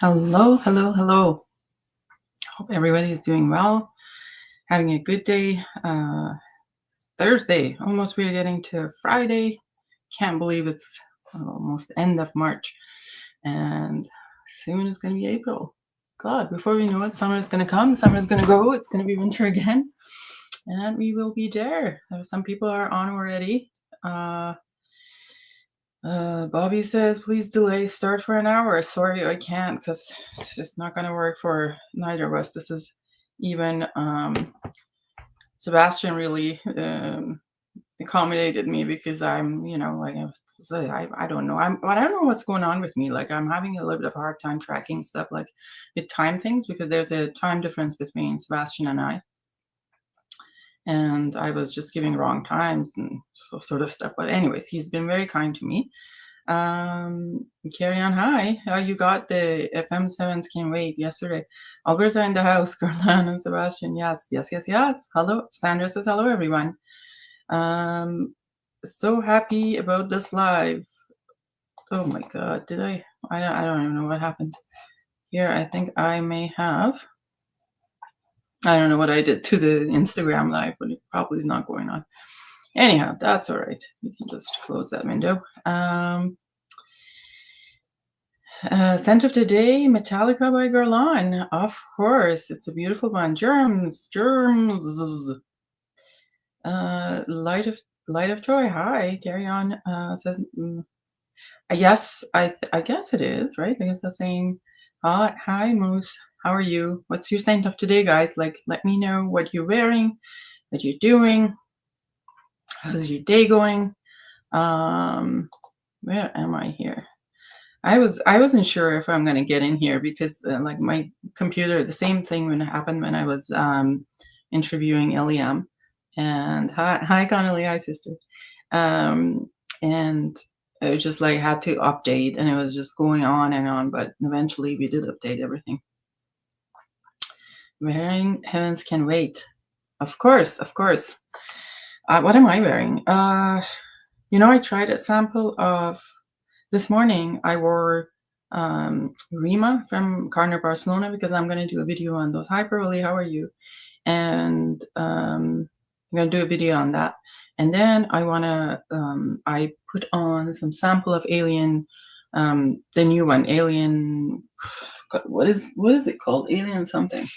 Hello, hello, hello. Hope everybody is doing well, having a good day. Thursday, almost we're getting to Friday. Can't believe it's almost end of March, and soon it's going to be April. God, before we know it, summer is going to come, summer is going to go, it's going to be winter again, and we will be there. Some people are on already. Bobby says, please delay start for an hour. Sorry, I can't because it's just not going to work for neither of us. This is even Sebastian really accommodated me because I'm, like I don't know. I don't know what's going on with me. Like I'm having a little bit of a hard time tracking stuff like with time things because there's a time difference between Sebastian and I. And I was just giving wrong times and sort of stuff. But anyways, he's been very kind to me. Carry on. Hi. You got the FM sevens can't wait yesterday. Alberta in the house, Guerlain and Sebastian. Yes. Hello. Sandra says hello, everyone. So happy about this live. Oh my God. Did I don't even know what happened here. I think I may have. I don't know what I did to the Instagram live, but it probably is not going on. Anyhow, that's all right. We can just close that window. Scent of the day, Metallica by Guerlain. Of course, it's a beautiful one. Germs. Light of joy. Hi, carry on. Says yes. I guess it is right. I guess I'm saying hi, Moose. How are you? What's your scent of today, guys? Like, let me know what you're wearing, what you're doing. How's your day going? Where am I here? I wasn't sure if I'm going to get in here because like my computer, the same thing when it happened when I was interviewing Eliam. And hi Connolly, hi sister. And it just like had to update and it was just going on and on, but eventually we did update everything. Wearing Heavens Can Wait. Of course. What am I wearing? I tried a sample of this morning. I wore Rima from Carner Barcelona because I'm going to do a video on those. Hi, Pearly, how are you? And I'm going to do a video on that. And then I put on some sample of Alien, the new one, Alien, what is it called? Alien something.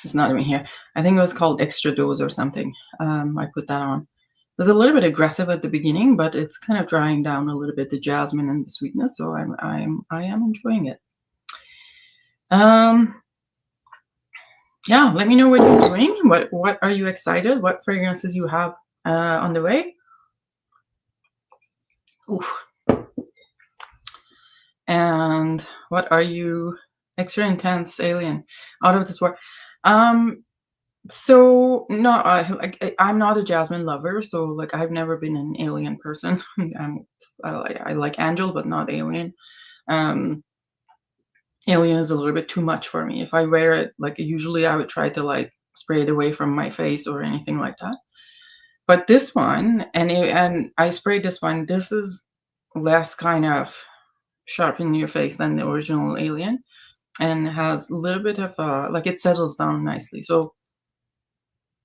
It's not even here. I think it was called Extra Dose or something. I put that on. It was a little bit aggressive at the beginning, but it's kind of drying down a little bit, the jasmine and the sweetness. So I am enjoying it. Yeah, let me know what you're doing. What are you excited? What fragrances you have on the way? Oof. And what are you extra intense alien out of this world? So no, I'm not a jasmine lover, so like I've never been an alien person. I like angel, but not alien. Alien is a little bit too much for me. If I wear it, like usually I would try to like spray it away from my face or anything like that. But this one, and I sprayed this one. This is less kind of sharp in your face than the original alien, and has a little bit of like it settles down nicely. So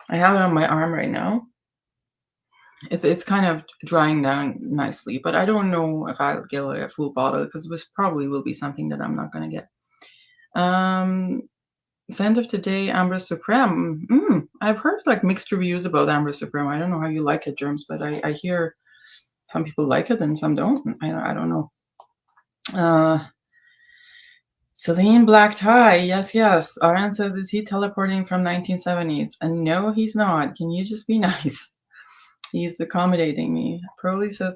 I have it on my arm right now. It's kind of drying down nicely, but I don't know if I'll get like a full bottle because this probably will be something that I'm not going to get. Scent of today, Amber Supreme. I've heard like mixed reviews about Amber Supreme. I don't know how you like it, Germs, but I hear some people like it and some don't. I don't know. Celine Black Tie, yes. Aran says, is he teleporting from 1970s? And no, he's not. Can you just be nice? He's accommodating me. Crowley says,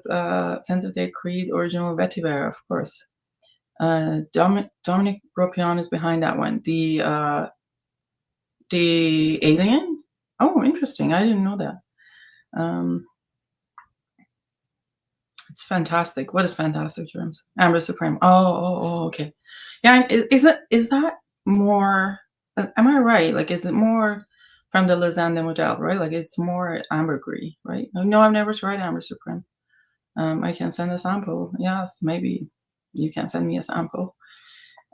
Scent of Day Creed original vetiver, of course. Dominic Bropion is behind that one. The alien? Oh, interesting. I didn't know that. It's fantastic. What is fantastic, Germs? Amber Supreme. Oh, okay. Yeah, is that more? Am I right? Like, is it more from the Lausanne de Model, right? Like, it's more ambergris, right? No, I've never tried Amber Supreme. I can send a sample. Yes, maybe. you can send me a sample.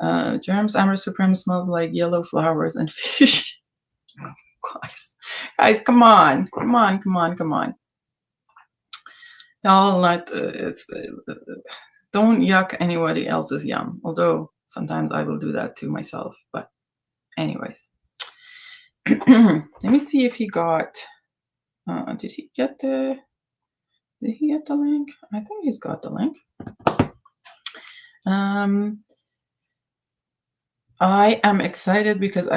Germs Amber Supreme smells like yellow flowers and fish. Guys, come on. Y'all not. Don't yuck anybody else's yum. Although sometimes I will do that to myself. But anyways, let me see if he got. Did he get the link? I think he's got the link. I am excited because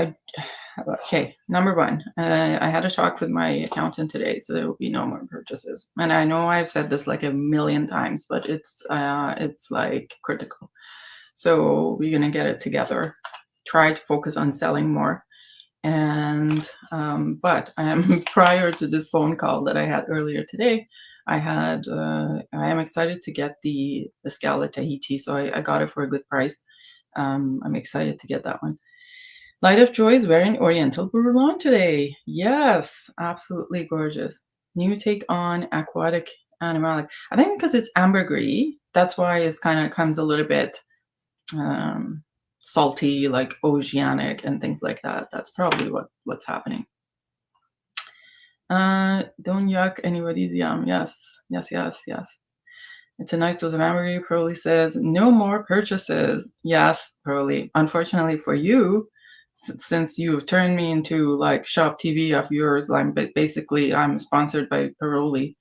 okay, number one, I had a talk with my accountant today, so there will be no more purchases. And I know I've said this like a million times, but it's like critical. So we're gonna get it together. Try to focus on selling more. And but I am prior to this phone call that I had earlier today, I am excited to get the Scala Tahiti. So I got it for a good price. I'm excited to get that one. Light of Joy is wearing Oriental Guerlain today. Yes, absolutely gorgeous. New take on aquatic animalic. I think because it's ambergris, that's why it's kind of comes a little bit salty, like oceanic and things like that. That's probably what's happening. Don't yuck anybody's yum. Yes. It's a nice dose of ambergris. Pearly says, no more purchases. Yes, Pearly. Unfortunately for you, since you've turned me into like Shop TV of yours, I'm sponsored by Pearly.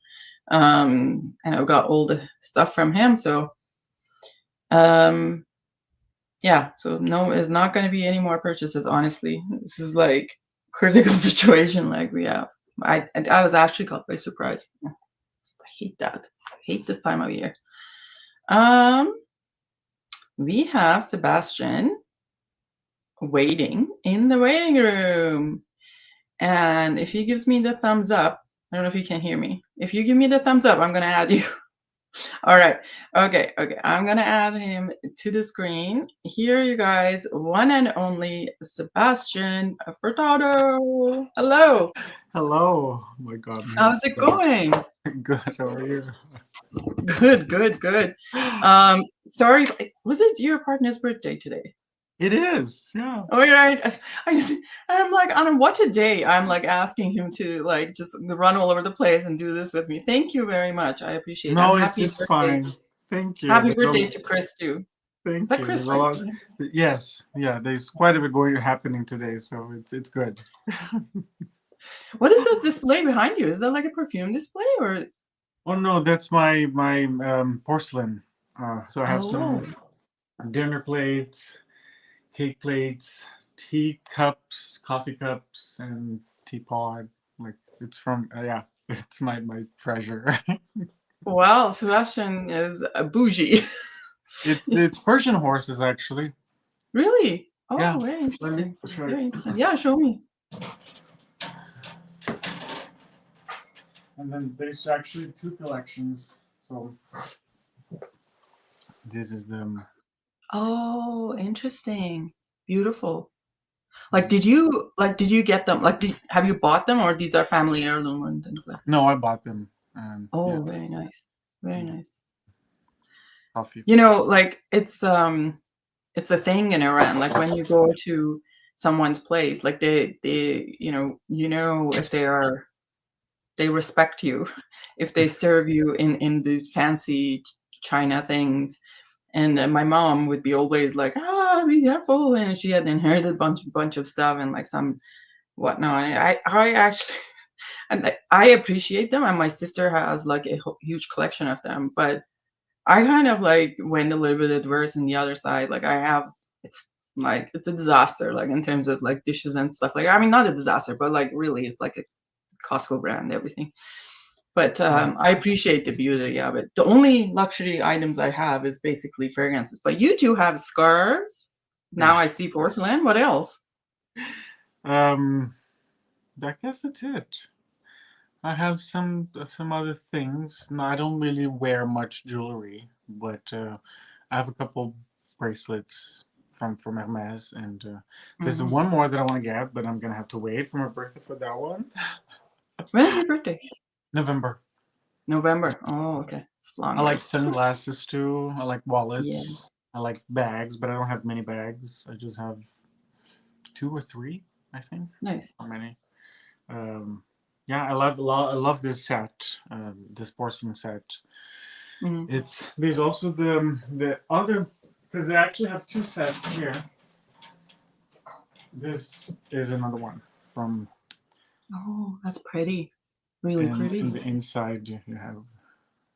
And I've got all the stuff from him. So, yeah, so no, it's not going to be any more purchases, honestly. This is like critical situation like we have. I was actually caught by surprise. I hate that. I hate this time of year. We have Sebastian waiting in the waiting room. And if he gives me the thumbs up, I don't know if you can hear me. If you give me the thumbs up, I'm going to add you. All right. Okay. I'm going to add him to the screen. Here, you guys, one and only Sebastian Furtado. Hello. Hello. Oh my God. How's it going? Good. How are you? Good. Sorry, was it your partner's birthday today? It is. Yeah. Oh, right. I'm like, on what a day. I'm like asking him to like just run all over the place and do this with me. Thank you very much. I appreciate it. No, And it's birthday. fine. Thank you. Happy birthday to Chris too. Thank Is that you. Chris, There's a right? lot. Yes. Yeah. There's quite a bit going happening today, so it's good. What is that display behind you? Is that like a perfume display or? Oh no, that's my porcelain. So I have some dinner plates, cake plates, tea cups, coffee cups, and teapot. Like it's from yeah, it's my treasure. Wow, Sebastian is a bougie. It's Persian horses actually. Really? Oh, Yeah. very interesting. Show Very you. interesting. Yeah, show me. And then there's actually two collections. So this is them. Oh, interesting. Beautiful. Like, did you get them? Like, have you bought them, or these are family heirloom and things like that? No, I bought them. Oh, Yeah. very nice. Very nice. Coffee. You know, like it's a thing in Iran. Like when you go to someone's place, like they if they respect you, if they serve you in these fancy China things. And my mom would be always like, be careful. And she had inherited a bunch of stuff and like some whatnot. I actually, and I appreciate them. And my sister has like a huge collection of them. But I kind of like went a little bit adverse in the other side. Like it's a disaster, like in terms of like dishes and stuff. Like, I mean, not a disaster, but like really, it's like a Costco brand, everything. But I appreciate the beauty of it. The only luxury items I have is basically fragrances. But you two have scarves. Now I see porcelain. What else? I guess that's it. I have some other things. No, I don't really wear much jewelry, but I have a couple bracelets from Hermes, and there's one more that I want to get, but I'm gonna have to wait for my birthday for that one. When is your birthday? November. November. Oh, okay. It's I longer. like sunglasses too. I like Yeah. wallets. I like bags, but I don't have many bags. I just have two or three, I think. Nice. Not many. Um, yeah, I love this set, this porcelain set. Mm. It's there's also the other because they actually have two sets here. This is another one from, Oh, that's pretty. Really and in pretty. the inside you have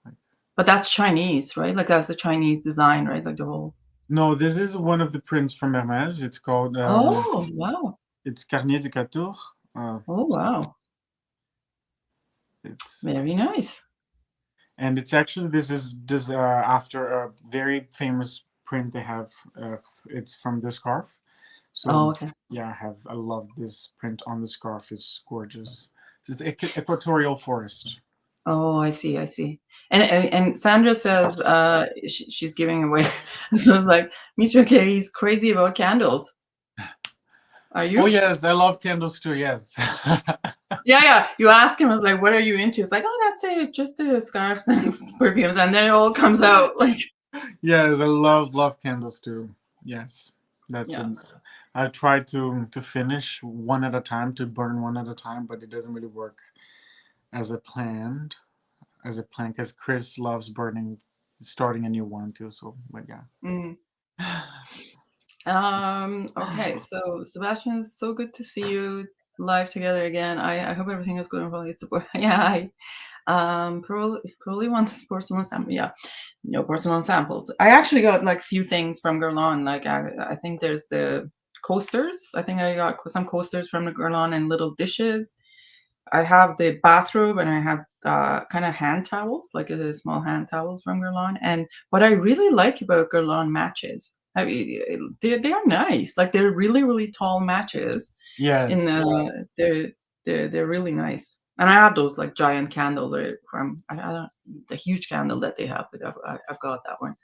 like, But that's Chinese, right? Like that's the Chinese design, right? Like the whole. no, this is one of the prints from Hermes. It's called Oh, wow. it's Carnet de Couture. Oh, wow. It's Very nice. and it's actually this after a very famous print they have. It's from the scarf. Oh, So okay. yeah, I love this print on the scarf. It's gorgeous. It's equatorial forest. Oh, I see. I see. And Sandra says she's giving away. So it's like Mitra K is crazy about candles. Are Oh you? yes, I love candles too. Yes. Yeah, yeah. You ask him, I was like, what are you into? It's like, oh, that's it, just the scarves and perfumes, and then it all comes out like, Yes, I love candles too. Yes, that's yeah. an. I try to finish one at a time, to burn one at a time, but it doesn't really work as I planned. As a plan, because Chris loves burning, starting a new one too. So, but yeah. Mm. Okay, so Sebastian, it's so good to see you live together again. I hope everything is going well. It's yeah, probably wants porcelain sample. Yeah, no porcelain samples. I actually got like few things from Guerlain. Like I think there's the coasters. I think I got some coasters from the Guerlain and little dishes. I have the bathrobe and I have kind of hand towels, like small hand towels from Guerlain. And what I really like about Guerlain matches, I mean, they are nice. Like they're really really tall matches. In Yes. they're really nice. And I have those like giant candle from I don't the huge candle that they have. Like I've got that one.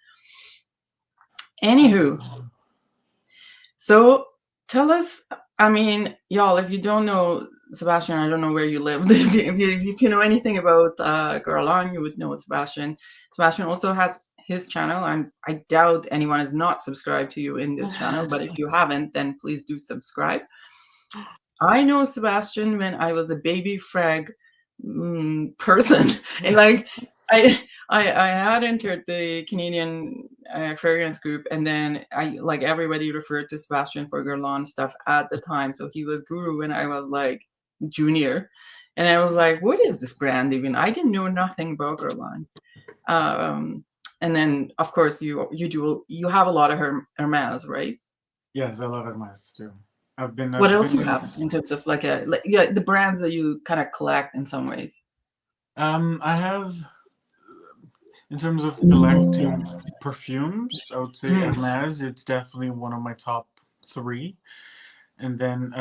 Anywho, so tell us, I mean, y'all, if you don't know Sebastian, I don't know where you live. If you know anything about Guerlain, you would know Sebastian. Sebastian also has his channel, and I doubt anyone is not subscribed to you in this channel, but if you haven't, then please do subscribe. I know Sebastian when I was a baby frag person, and like I had entered the Canadian fragrance group, and then I like everybody referred to Sebastian for Guerlain stuff at the time. So he was Guru when I was like junior, and I was like, "What is this brand even?" I didn't know nothing about Guerlain. Um, and then of course you have a lot of Hermes, right? Yes, I love Hermes too. What I've else you been, have in terms of yeah, the brands that you kind of collect in some ways? I have, in terms of collecting perfumes, I would say Mm, Hermes. It's definitely one of my top three. And then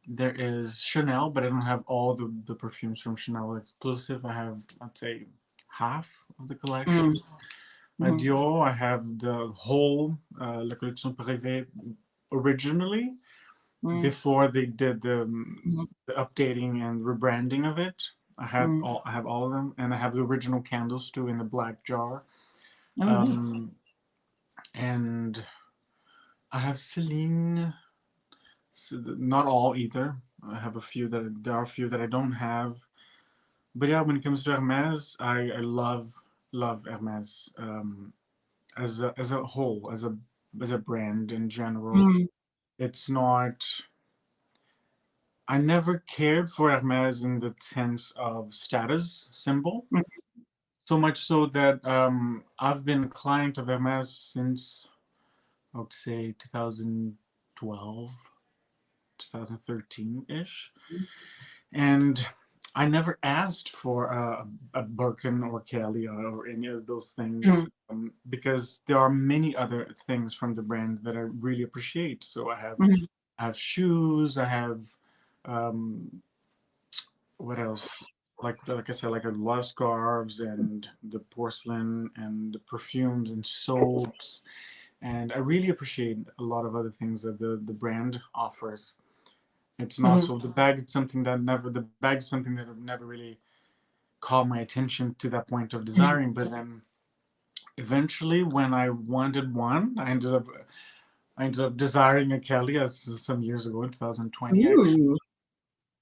there is Chanel, but I don't have all the perfumes from Chanel exclusive. I have, I'd say, half of the collection. mm, mhm, Dior, I have the whole La Collection Privée originally, mm, before they did mhm, the updating and rebranding of it. mm. I have all of them, and I have the original candles too in the black jar. Oh, nice. Um, and I have Celine. Not all either. I have a few that there are a few that I don't have. But yeah, when it comes to Hermes, I love Hermes as a whole, as a brand in general. Mm, It's not. I never cared for Hermes in the sense of status symbol. mm, So much so that I've been a client of Hermes since, I would say, 2012, 2013 ish. And I never asked for a Birkin or Kelly or any of those things, mm, because there are many other things from the brand that I really appreciate. So mhm, I have shoes, I have um, what else? Like I said, like I love scarves and the porcelain and the perfumes and soaps, and I really appreciate a lot of other things that the brand offers. It's not mhm, so the bag. It's something that never the bag is something that I've never really call my attention to that point of Mm. desiring. But then eventually, when I wanted one, I ended up desiring a Kelly as some years ago in 2020 actually. Ooh.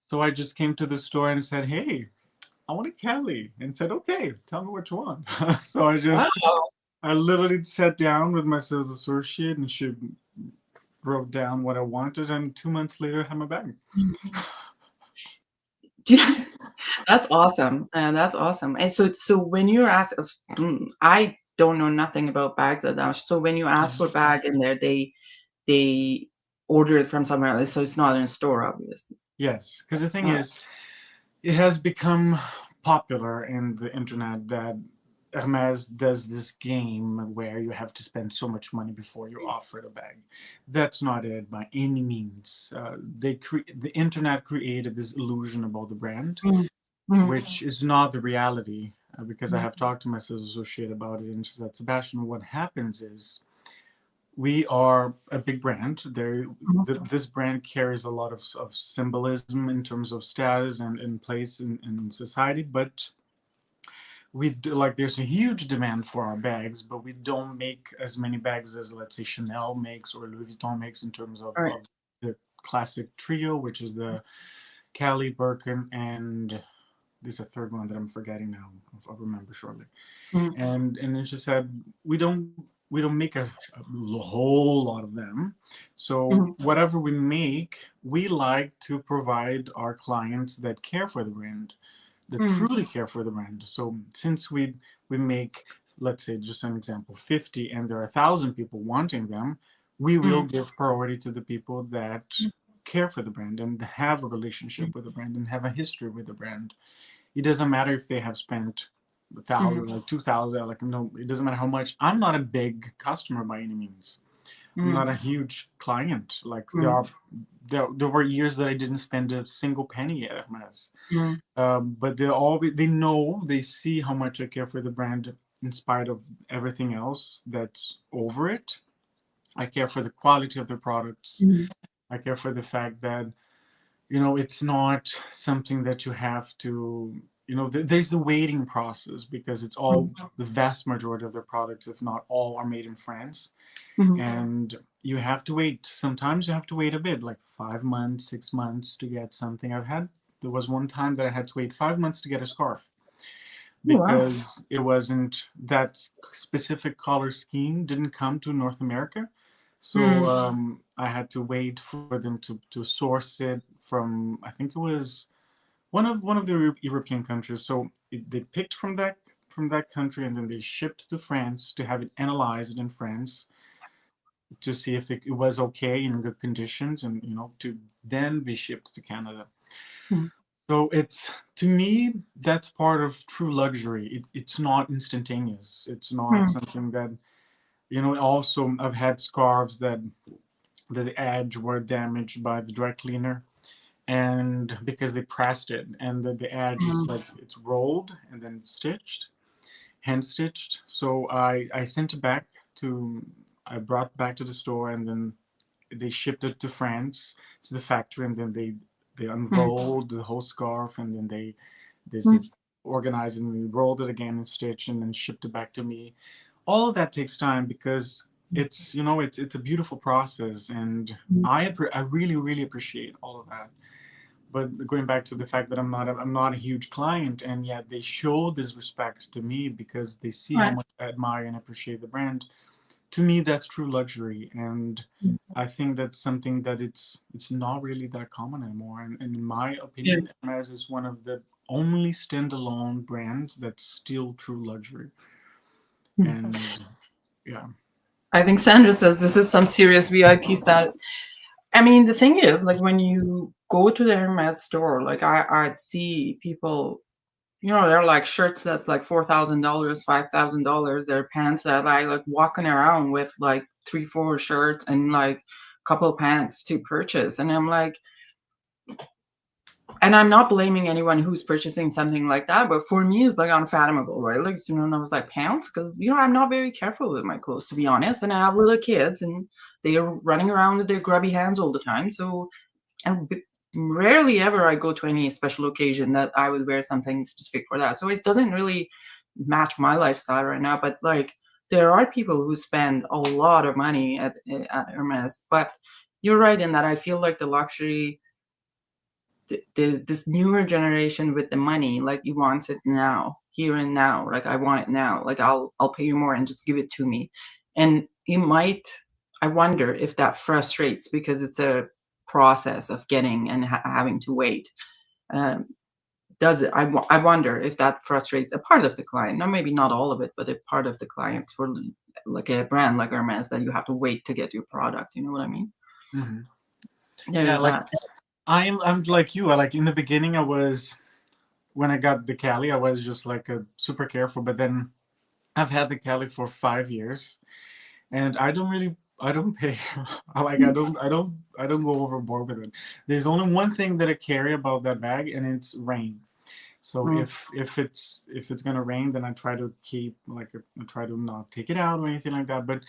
So I just came to the store and said, "Hey, I want a Kelly," and said, "Okay, tell me what you want." So Wow. I literally sat down with my sales associate and she wrote down what I wanted, and 2 months later, I had my bag. Mhm. That's awesome. That's awesome. And so when you're asked, I don't know nothing about bags at all. So when you ask for bag in there, they order it from somewhere else, so it's not in a store, obviously. Yes, because the thing Uh, is, it has become popular in the internet that Hermes does this game where you have to spend so much money before you're offered a bag. That's not it by any means. The internet created this illusion about the brand, mm, mm, which is not the reality. Because I mm, have talked to my sales associate about it, and she said, "Sebastian, what happens is we are a big brand. mhm. This brand carries a lot of symbolism in terms of status and place in society, but we do, like there's a huge demand for our bags, but we don't make as many bags as, let's say, Chanel makes or Louis Vuitton makes in terms All right. of the classic trio, which is the Cali, Birkin, and there's a third one that I'm forgetting now. I'll remember shortly. Mm, And then she said, we don't make a whole lot of them. So mhm, whatever we make, we like to provide our clients that care for the brand, that mm, truly care for the brand. So since we make, let's say, just an example, 50, and there are 1,000 people wanting them, we will mm, give priority to the people that care for the brand and have a relationship mm, with the brand and have a history with the brand. It doesn't matter if they have spent a mhm, thousand, like 2,000, like no, it doesn't matter how much. I'm not a big customer by any means. I'm mm, not a huge client. Like mm, there were years that I didn't spend a single penny at Hermes. mm, But they see how much I care for the brand in spite of everything else that's over it. I care for the quality of the products. mhm, I care for the fact that it's not something that you have to, there's the waiting process because it's all, mhm, the vast majority of the products, if not all, are made in France. mhm, And you have to wait. Sometimes you have to wait a bit, like 5 months, 6 months to get something. There was one time that I had to wait 5 months to get a scarf wow. because it wasn't, that specific color scheme didn't come to North America. So Mm, I had to wait for them to source it from, I think it was one of the European countries. So they picked from that country and then they shipped to France to have it analyzed in France to see if it was okay in good conditions and to then be shipped to Canada. mm, So it's, to me, that's part of true luxury. It's not instantaneous. It's not mm, something that, also I've had scarves that the edge were damaged by the dry cleaner and because they pressed it and the edge is mm, like it's rolled and then it's stitched, hand stitched. So I sent it back to, I brought back to the store and then they shipped it to France to the factory and then they mm, unrolled the whole scarf and then they mm, organized and they rolled it again and stitched and then shipped it back to me. All of that takes time because it's a beautiful process and mm, I really really appreciate all of that. But going back to the fact that I'm not a huge client, and yet they show this respect to me because they see how right. much I admire and appreciate the brand. To me, that's true luxury, and Mm, I think that's something that it's not really that common anymore. And in my opinion, yes. Hermes is one of the only standalone brands that's still true luxury. Mm. And yeah, I think Sandra says this is some serious VIP status. I mean, the thing is, like when you go to the Hermes store, like I'd see people, they're like shirts that's like $4,000, $5,000. They're pants that I like walking around with like 3, 4 shirts and like a couple pants to purchase. And I'm like, and I'm not blaming anyone who's purchasing something like that, but for me, it's like unfathomable, right? Like, and I was like, pants? Because, I'm not very careful with my clothes, to be honest. And I have little kids and they are running around with their grubby hands all the time. So, and rarely ever I go to any special occasion that I would wear something specific for that. So it doesn't really match my lifestyle right now. But like, there are people who spend a lot of money at Hermes. But you're right in that I feel like the luxury, this newer generation with the money, like he wants it now, here and now. Like I want it now. Like I'll pay you more and just give it to me. And it might. I wonder if that frustrates because it's a process of getting and having to wait. Um, does it? I wonder if that frustrates a part of the client. No, maybe not all of it, but a part of the clients for like a brand like Hermes that you have to wait to get your product. You know what I mean? Hmm. There Yeah, is like that. I'm like you. I like in the beginning, I was when I got the Cali, I was just like super careful. But then I've had the Cali for 5 years, and I don't pay. I don't go overboard with it. There's only one thing that I carry about that bag, and it's rain. So Mm. if it's gonna rain, then I try to keep like I try to not take it out or anything like that. But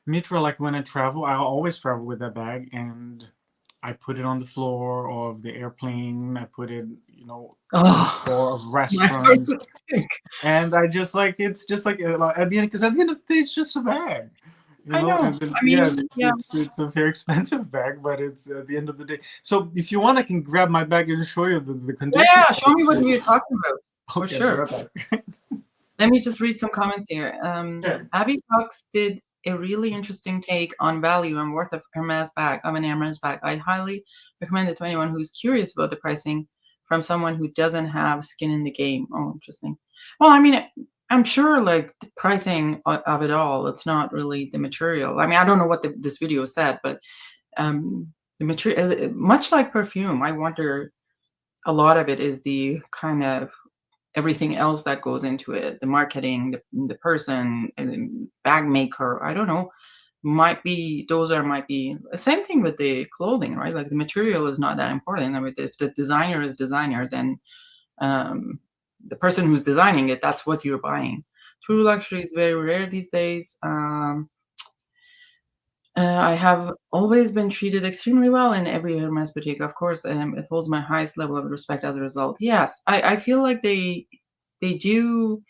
Mitra, like when I travel, I always travel with that bag, and I put it on the floor of the airplane. I put it, on the Oh, floor of my heart restaurants, would sink. and I just like it's just like at the end, because at the end of the day, it's just a bag. I know. And then I yeah, mean, yeah. it's a very expensive bag, but it's at the end of the day. So if you want, I can grab my bag and show you the Yeah, condition yeah, of show me it. what So you're talking about, for okay, I'll be sure. right back. Let me just read some comments here. Okay. Abby Cox did a really interesting take on value and worth of an Hermes bag. I'd highly recommend it to anyone who's curious about the pricing from someone who doesn't have skin in the game. Oh, interesting. Well, I mean, I'm sure like the pricing of it all, it's not really the material. I mean, I don't know what this video said, but the material, much like perfume, I wonder a lot of it is the kind of everything else that goes into it, the marketing, the person, and bag maker. I don't know. Might be same thing with the clothing, right? Like the material is not that important. I mean, if the designer is designer, then um, the person who's designing it, that's what you're buying. True luxury is very rare these days. I have always been treated extremely well in every Hermes boutique. Of course, it holds my highest level of respect as a result. Yes, I feel like they do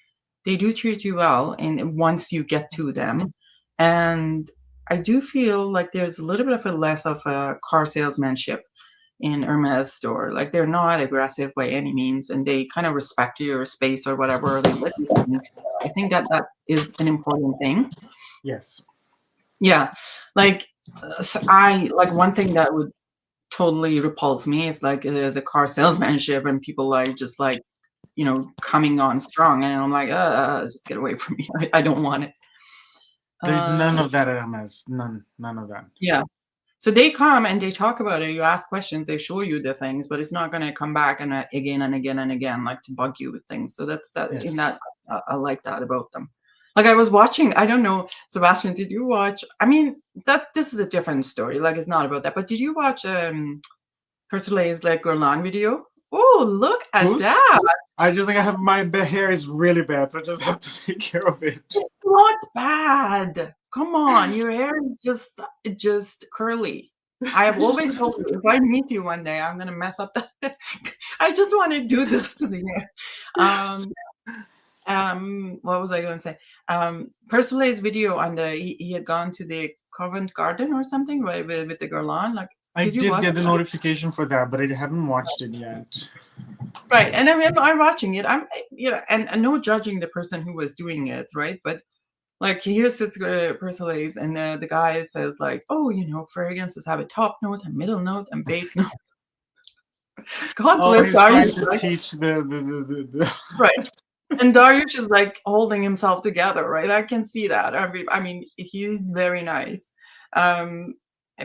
they do treat you well, and once you get to them, and I do feel like there's a little bit of a less of a car salesmanship in Hermes store. Like they're not aggressive by any means, and they kind of respect your space or whatever. Or they let you think. I think that that is an important thing. Yes. Yeah, like I like one thing that would totally repulse me if like there's a car salesmanship and people like just like coming on strong, and I'm like, just get away from me. I don't want it. There's none Uh, of that at MS. None of that. yeah. So they come and they talk about it. You ask questions, they show you the things, but it's not going to come back and again and again and again, like to bug you with things. So that's that. In Yes. that, I like that about them. Like I was watching. I don't know, Sebastian. Did you watch? I mean, that this is a different story. Like it's not about that. But did you watch Persolet's like Guerlain video? Oh, look at Who's? that! I just like I have my hair is really bad, so I just have to take care of it. It's not bad. Come on, your hair is just curly. I have always told you, if I meet you one day, I'm gonna mess up that. I just want to do this to the hair. Um, what was I going to say? Persolet's video on he had gone to the Covent Garden or something, right, with the Guerlain. Like, I did you did watch get the it? notification for that, but I haven't watched it yet. Right, and I'm watching it. And no judging the person who was doing it, right? But like here sits Persiles, and the guy says like, "Oh, fragrances have a top note, a middle note, and base note." God Oh, bless he's trying Darius, to right? teach the Right. And Darius is like holding himself together, right? I can see that. I mean, he's very nice, um,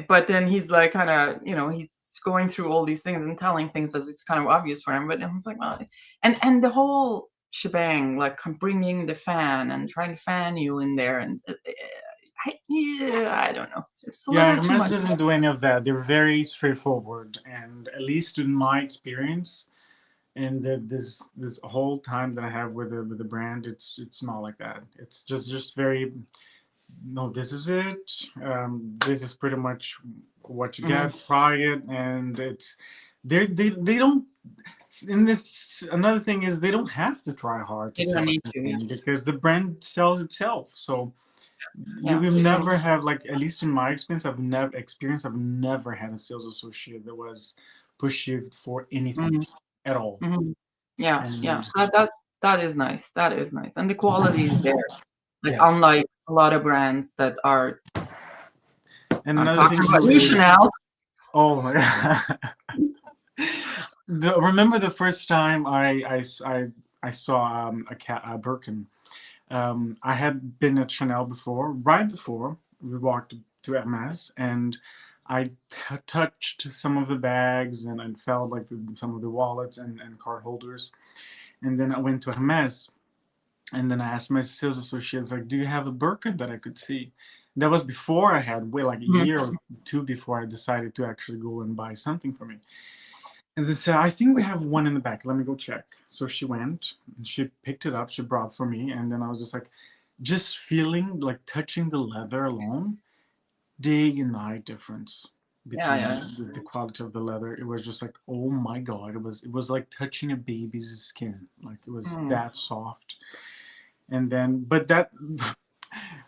but then he's like kind of, he's going through all these things and telling things as it's kind of obvious for him. But I was like, well, and the whole shebang, like bringing the fan and trying to fan you in there, and I don't know. It's a Yeah, little too Hermes much. doesn't do any of that. They're very straightforward, and at least in my experience, and this whole time that I have with the brand, it's not like that. It's just very no. This is it. This is pretty much what you Mhm. get. Try it, and it's they don't. And this another thing is they don't have to try hard to You don't sell need to. anything because the brand sells itself. So you Yeah. will never have, like, at least in my experience, I've never had a sales associate that was pushy for anything Mhm, at all. mhm. Yeah, yeah. And That is nice. That is nice, and the quality is there. Like, yes, unlike a lot of brands that are and I'm another thing talking about too you, is, Chanel. oh my god. Remember the first time I saw a Birkin. I had been at Chanel before, right before we walked to Hermes, and I touched some of the bags and I felt like some of the wallets and card holders. And then I went to Hermes, and then I asked my sales associates, like, "Do you have a Birkin that I could see?" That was before I had, wait, like a Mhm, year or two before I decided to actually go and buy something for me. And they said, "I think we have one in the back. Let me go check." So she went and she picked it up. She brought for me. And then I was just like, just feeling like touching the leather alone, day and night difference yeah, between yeah. the quality of the leather. It was just like, oh my God. It was like touching a baby's skin. Like it was Mm, that soft. And then, but that,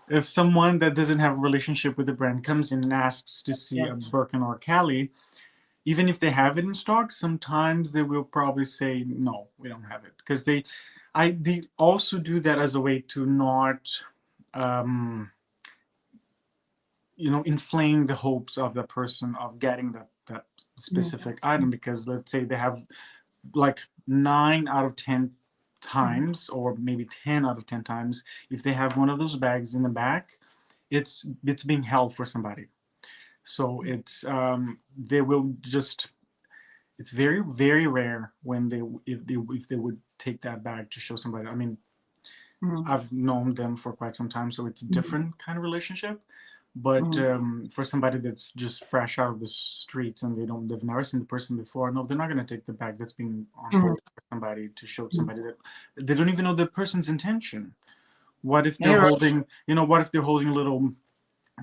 if someone that doesn't have a relationship with the brand comes in and asks to see yeah. a Birkin or a Cali, even if they have it in stock, sometimes they will probably say no, we don't have it, because they also do that as a way to not, um, inflame the hopes of the person of getting that Mm, specific item. Because let's say they have like 9 out of 10 mhm, times, or maybe 10 out of 10 times, if they have one of those bags in the back, it's being held for somebody. So they will just, it's very very rare when if they would take that bag to show somebody. I mean, mhm, I've known them for quite some time, so it's a mhm, different kind of relationship. But mhm, for somebody that's just fresh out of the streets and they've never seen the person before, no, they're not going to take the bag that's been on mhm, hold for somebody to show mhm. somebody that they don't even know the person's intention. What if Yeah, they're you're right. holding, what if they're holding a little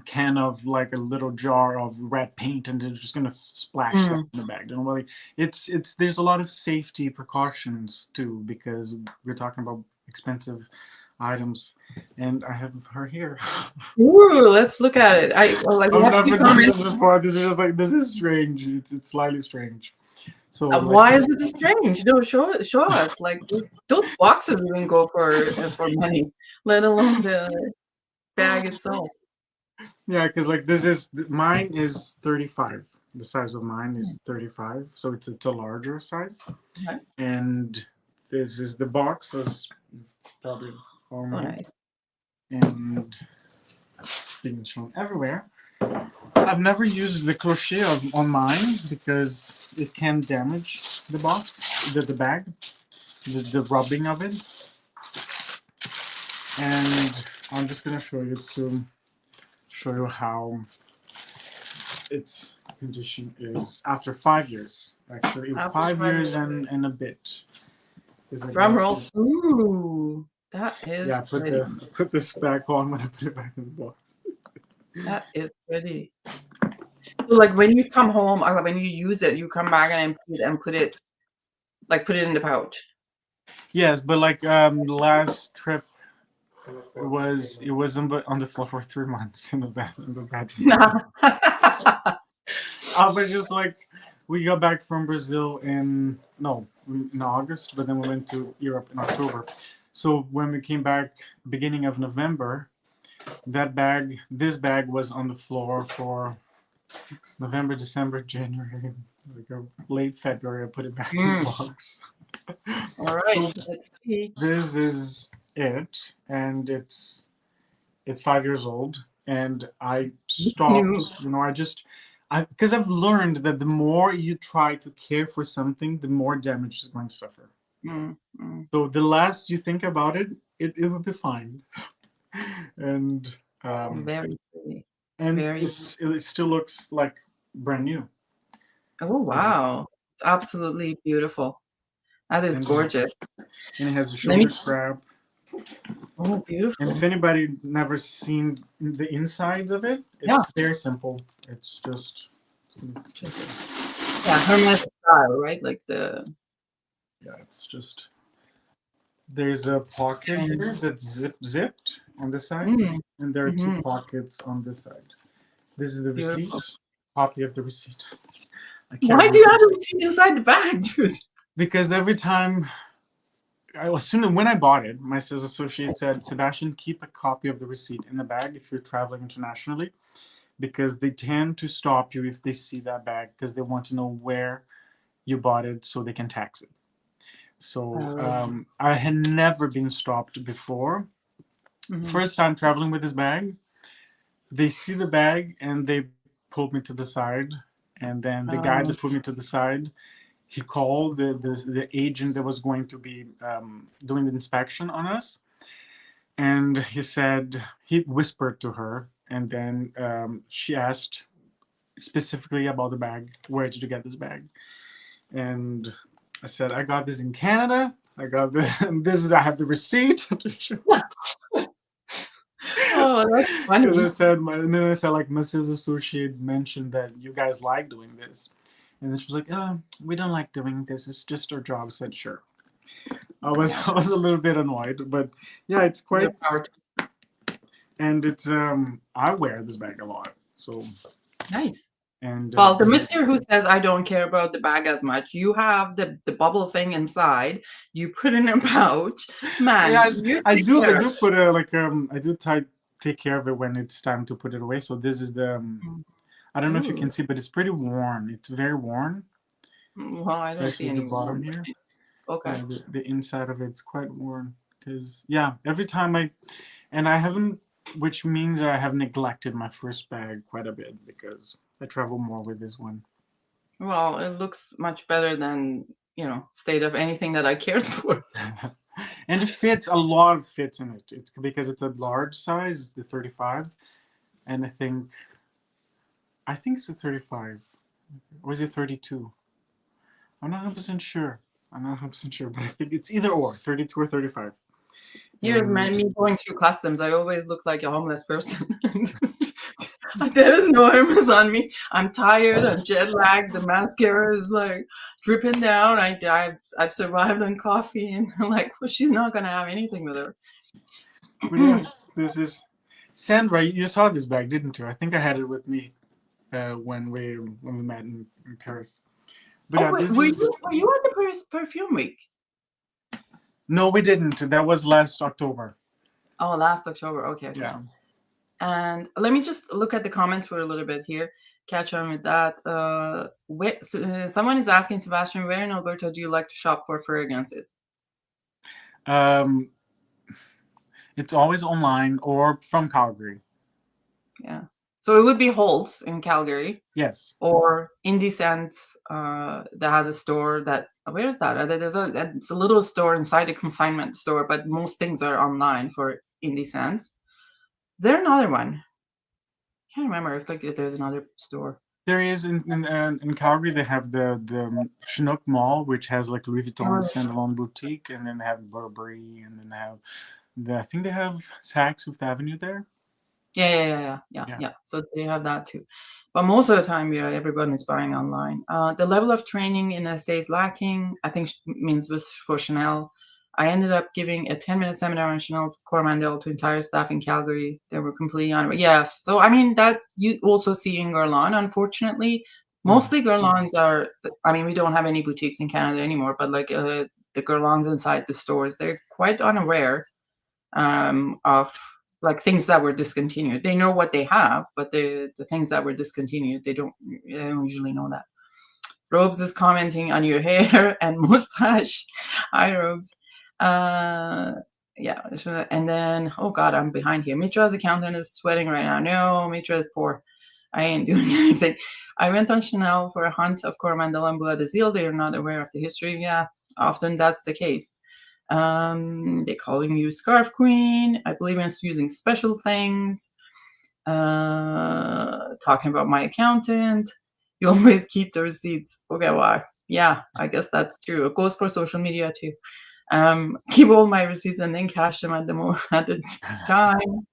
can of, like, a little jar of red paint, and they're just gonna splash that Mm, in the bag? Don't worry. It's there's a lot of safety precautions too, because we're talking about expensive items, and I have her here. ooh, let's look at it. Like, we I've have a few never done comments. this before. This is just like, this is strange. It's slightly strange. So, like, Why is it strange? No, show us. Like, those boxes even go for money, let alone the bag itself. yeah, because, like, this is mine is 35. The size of mine Mm, is 35, so it's a larger size. okay. And this is the box, as you've probably all Oh, know, nice. and it's being shown everywhere. I've never used the crochet on mine because it can damage the box, the bag, the rubbing of it. And I'm just gonna show you to show you how its condition is after 5 years. Actually, After 5 years 5 years. and a bit. Is like Drum that. roll. Ooh, that is Yeah, pretty. I put this back on when I put it back in the box. That is pretty. So, like, when you come home, or like when you use it, you come back and empty it and put it in the pouch. Yes, but, like, the last trip, it was on the floor for 3 months in the bedroom. I was just like, we got back from Brazil in August, but then we went to Europe in October. So when we came back beginning of November, this bag was on the floor for November, December, January, like a late February. I put it back in the Mm, box. all right, So let's see. this is it, and it's 5 years old, and I It's new. stopped. Because I've learned that the more you try to care for something, the more damage is going to suffer. Mm, mm. So the less you think about it, it will be fine. And um, Very pretty. and Very. it still looks like brand new. Oh, So, wow. Absolutely beautiful. That is and gorgeous. and it has a Let shoulder me. strap. Oh, And if beautiful. anybody never seen the insides of it, Yeah. it's very simple. It's just Yeah, Hermes style, right? Like the Yeah, it's just there's a pocket and here that's zipped on this side, mm, and there are two hmm pockets on this side. This is the receipt, beautiful. copy of the receipt. I carry Why do this you have a receipt inside the bag, dude? because every time as soon as when I bought it, my sales associate said, "Sebastian, keep a copy of the receipt in the bag if you're traveling internationally, because they tend to stop you if they see that bag because they want to know where you bought it so they can tax it." So Oh, I had never been stopped before. hmm First time traveling with this bag, they see the bag and they pulled me to the side, and then the guy that oh, put me to the side, he called the agent that was going to be doing the inspection on us, and he said he whispered to her, and then she asked specifically about the bag. Where did you get this bag? And I said, I got this in Canada. I got this, and this is I have the receipt to show. oh, that's Because funny. I said, and then I said, like, my sales associate mentioned that you guys like doing this. And then she was like, oh, we don't like doing this. It's just our job. I said, sure. Yeah, I sure. was a little bit annoyed, but yeah, it's Your quite, part. and it's, I wear this bag a lot. So, Nice. and Well, the mister who says I don't care about the bag as much, you have the bubble thing inside. You put in a pouch. Man, yeah, you take I care of do put a, like, I do take care of it when it's time to put it away. So this is the, I don't it. know if you Ooh. can see, but it's pretty worn. It's very worn, Well, I don't see especially the any bottom warm. here. Okay. Yeah, the inside of it's quite worn because yeah, every time and I haven't, which means I have neglected my first bag quite a bit because I travel more with this one. Well, it looks much better than, state of anything that I cared for. And it fits a lot of fits in it. It's because it's a large size, the 35, and I think it's a 35, or is it 32? I'm not 100% sure. I'm not 100% sure, but I think it's either or 32 or 35. Here's And me going through customs. I always look like a homeless person. There is no Hermes on me. I'm tired. I'm jet lagged. The mascara is like dripping down. I've survived on coffee, and I'm like, well, she's not gonna have anything with her. but yeah, this is Sandra. You saw this bag, didn't you? I think I had it with me when we met in Paris. But Oh, yeah, wait, this is were you at the Paris Perfume Week? no, we didn't. That was last October. Oh, last October. Okay, okay. Yeah. And let me just look at the comments for a little bit here. Catch on with that. Someone is asking Sebastian, where in Alberta do you like to shop for fragrances? Um, it's always online or from Calgary. Yeah. So it would be Holt's in Calgary Yes. or Indecent that has a store that, where is that? It's a little store inside a consignment store, but most things are online for Indecent. Is there another one? Can't remember if there's another store. There is in Calgary. They have the Chinook Mall, which has like Louis Vuitton Oh, standalone boutique, and then they have Burberry, and then they have I think they have Saks Fifth Avenue there. Yeah. yeah. So they have that too. But most of the time, yeah, everyone is buying online. The level of training in SA is lacking. I think means this for Chanel. I ended up giving a 10-minute seminar on Chanel's Coromandel to entire staff in Calgary. They were completely on it. Yes. So, I mean, that you also see in Guerlain, unfortunately. Mm. Mostly Guerlains are, I mean, we don't have any boutiques in Canada anymore, but like the Guerlains inside the stores, they're quite unaware of like things that were discontinued. They know what they have, but the things that were discontinued, they don't usually know that. Robes is commenting on your hair and mustache. Hi, Robes. Yeah, and then oh god, I'm behind here. Mitra's accountant is sweating right now. No, Mitra is poor. I ain't doing anything. I went on Chanel for a hunt of Coromandel and Bois de Zil. They are not aware of the history. Yeah, often that's the case. They're calling you Scarf Queen. I believe in using special things. Talking about my accountant. You always keep the receipts. Okay, why? Yeah, I guess that's true. It goes for social media too. Keep all my receipts and then cash them at the time.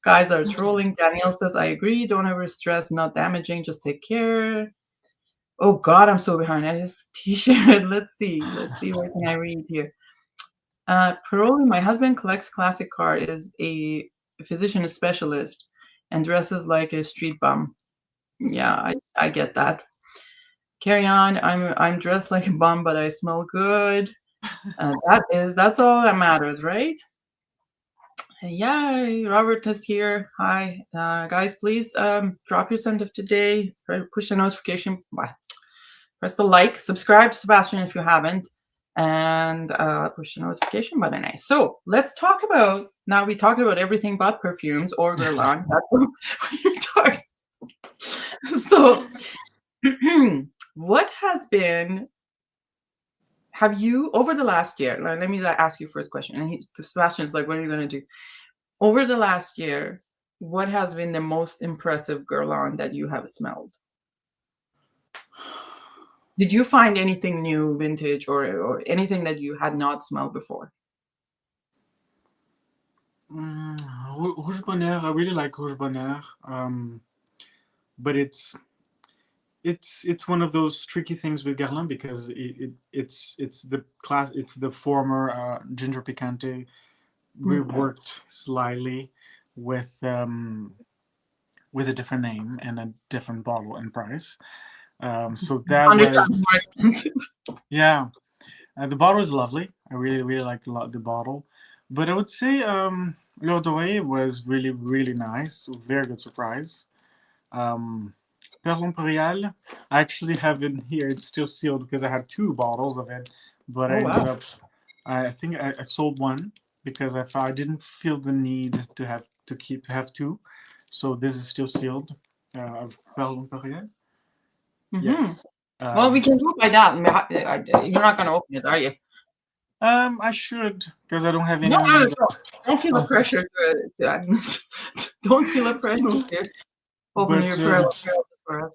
Guys are trolling. Danielle says, I agree. Don't ever stress, not damaging. Just take care. Oh God, I'm so behind. I just t-shirt. Let's see. Let's see. What can I read here? Paroli, my husband collects classic car, is a physician specialist, and dresses like a street bum. Yeah, I get that. Carry on. I'm dressed like a bum, but I smell good. That's all that matters, right? Yeah, Robert is here. Hi, guys. Please drop your scent of today. Push the notification. Press the like. Subscribe to Sebastian if you haven't, and push the notification button. Nice. So let's talk about now. We talked about everything but perfumes or Guerlain. That's what we talked. So, what has been? Have you over the last year? Let me ask you first question. And Sebastian's like, "What are you going to do?" Over the last year, what has been the most impressive Guerlain that you have smelled? Did you find anything new, vintage, or anything that you had not smelled before? Rouge Bonheur. I really like Rouge Bonheur, but it's one of those tricky things with Guerlain because it's the former Ginger Picante reworked slightly with a different name and a different bottle and price. So that 100 times was more expensive. yeah. The bottle is lovely. I really like the bottle, but I would say L'Eau Dorée was really nice. Very good surprise. Um, Perle Impériale, I actually have it here. It's still sealed because I had two bottles of it, but I Oh, ended wow. up. I think I sold one because I didn't feel the need to have two. So this is still sealed. Of Perle Impériale. Mhm. Yes. Well, we Um, can do it by that. You're not gonna open it, are you? I should because I don't have No, any no, on no, the. no. Don't feel the Oh, pressure to don't feel the pressure no, to open but your pearl for us.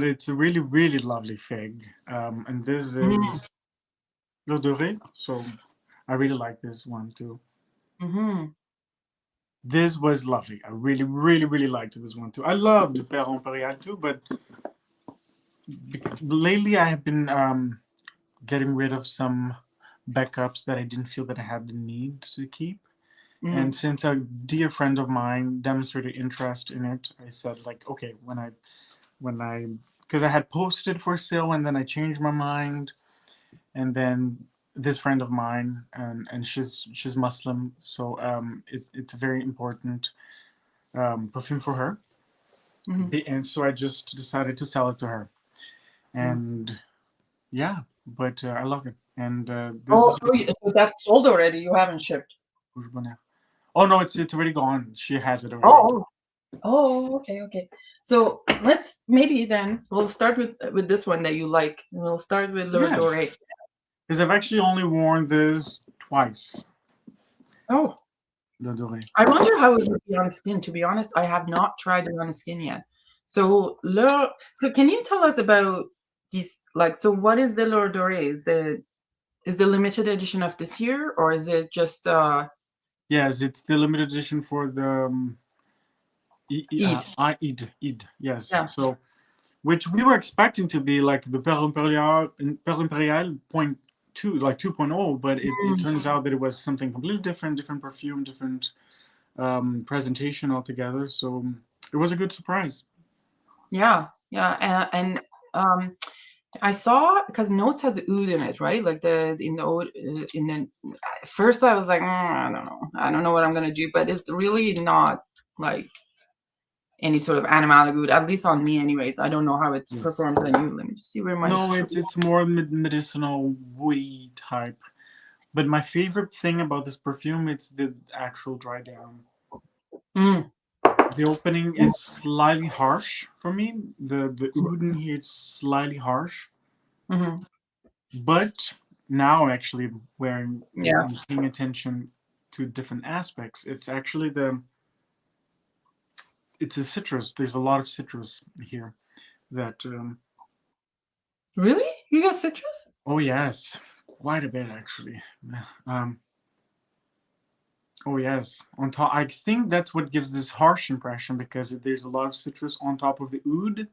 it's a really lovely fig, and this Mhm, is L'Eau Dorée, so I really like this one too. mhm. This was lovely. I really liked this one too. I love the Perron Imperial too, but lately I have been getting rid of some backups that I didn't feel that I had the need to keep. And Mm. since a dear friend of mine demonstrated interest in it, I said like, okay, when I because I had posted it for sale and then I changed my mind, and then this friend of mine and she's Muslim, so it's a very important perfume for her, Mhm. and so I just decided to sell it to her, Mm. and yeah, but I love it, and this Oh, is so that's sold already. You haven't shipped. Rouge Bonheur. Oh no, it's already gone. She has it already. Oh, oh, okay, okay. So let's maybe then we'll start with this one that you like. We'll start with Lord Doré. Yes, because I've actually only worn this twice. Oh, L'Odoré. I wonder how it would be on skin. To be honest, I have not tried it on skin yet. So can you tell us about these? Like, so what is the Lord Doré? Is the limited edition of this year, or is it just Yes, it's the limited edition for the Eid? Eid. Yes, Yeah. so which we were expecting to be like the Perle Imperial point two, like 2.0, but it Mm. turns out that it was something completely different, different perfume, different presentation altogether. So it was a good surprise. Yeah, yeah, and I saw because Notes has oud in it, right? Like the in the oud in the at first I was like, I don't know what I'm gonna do, but it's really not like any sort of animalic oud, at least on me, anyways. I don't know how it Yes. performs on you. Let me just see where my No, it's more medicinal, woody type. But my favorite thing about this perfume, it's the actual dry down. Mm, The opening is slightly harsh for me. The oud in here is slightly harsh, mhm, but now actually wearing yeah, and paying attention to different aspects, it's actually it's a citrus. There's a lot of citrus here. That really? You got citrus? oh yes, quite a bit actually. Um, oh yes, on top. I think that's what gives this harsh impression because there's a lot of citrus on top of the oud,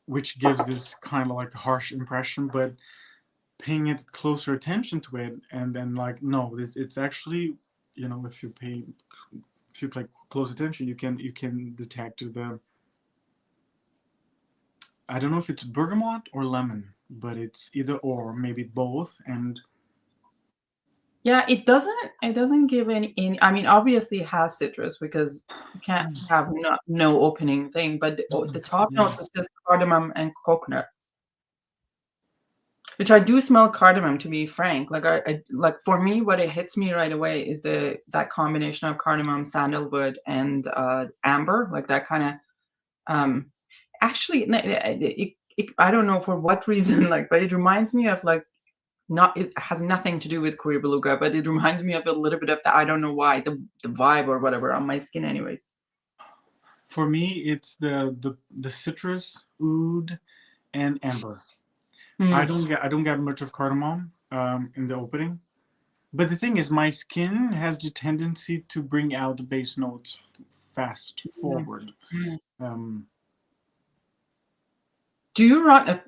which gives this kind of like harsh impression, but paying it closer attention to it, and then like, no, it's actually, if you pay close attention, you can detect the, I don't know if it's bergamot or lemon, but it's either or, maybe both. And Yeah, it doesn't give any. I mean, obviously it has citrus because you can't have no opening thing, but the top notes, yes, it says cardamom and coconut, which I do smell cardamom, to be frank. Like I like, for me, what it hits me right away is that combination of cardamom, sandalwood, and amber, like that kind of um actually I don't know for what reason, like, but it reminds me of like, not, it has nothing to do with Korea beluga, but it reminds me of a little bit of the, I don't know why, the vibe or whatever on my skin anyways. for me, it's the citrus, oud, and amber. I Mm. don't get much of cardamom in the opening. But the thing is, my skin has the tendency to bring out the base notes fast Mm. forward. Mm. Um, Do you run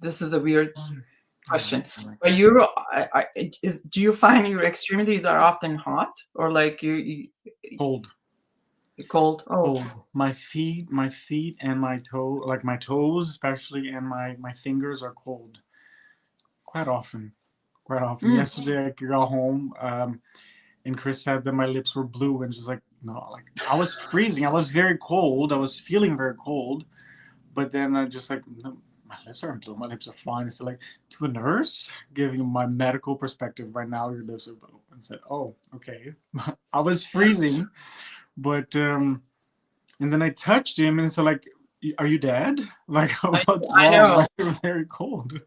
this is a weird yeah, question, like but do you find your extremities are often hot, or like cold, you cold? Oh. cold. My feet, and my toe, like my toes especially, and my fingers are cold quite often. Quite often. Mm. Yesterday I got home, and Chris said that my lips were blue, and she's like, no, like I was freezing. I was very cold. I was feeling very cold. But then I just like, no, my lips aren't blue. My lips are fine. It's like, to a nurse giving my medical perspective right now, your lips are blue. And said, oh, okay. I was Yeah. freezing, but and then I touched him, and so like, are you dead? Like, I what's I wrong? know. Like, you're very cold.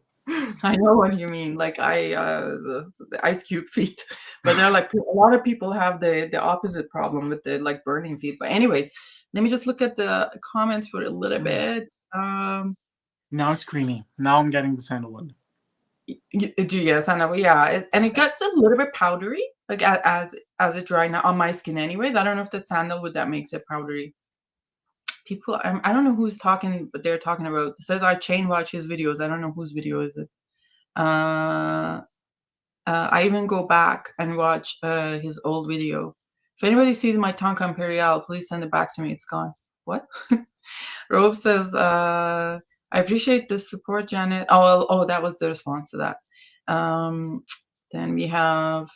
I know what you mean. Like the ice cube feet, but they're like, a lot of people have the opposite problem with the like burning feet. But anyways, let me just look at the comments for a little bit. Now it's creamy. Now I'm getting the sandalwood. Yes, I know. Yeah, and it gets a little bit powdery, like as it dry now on my skin. Anyways, I don't know if the sandalwood that makes it powdery. People, I don't know who's talking, but they're talking about. It says I chain watch his videos. I don't know whose video is it. Uh, I even go back and watch his old video. If anybody sees my Tonka Imperial, please send it back to me. It's gone. What? Robe says, I appreciate the support, Janet. Oh, that was the response to that. Then we have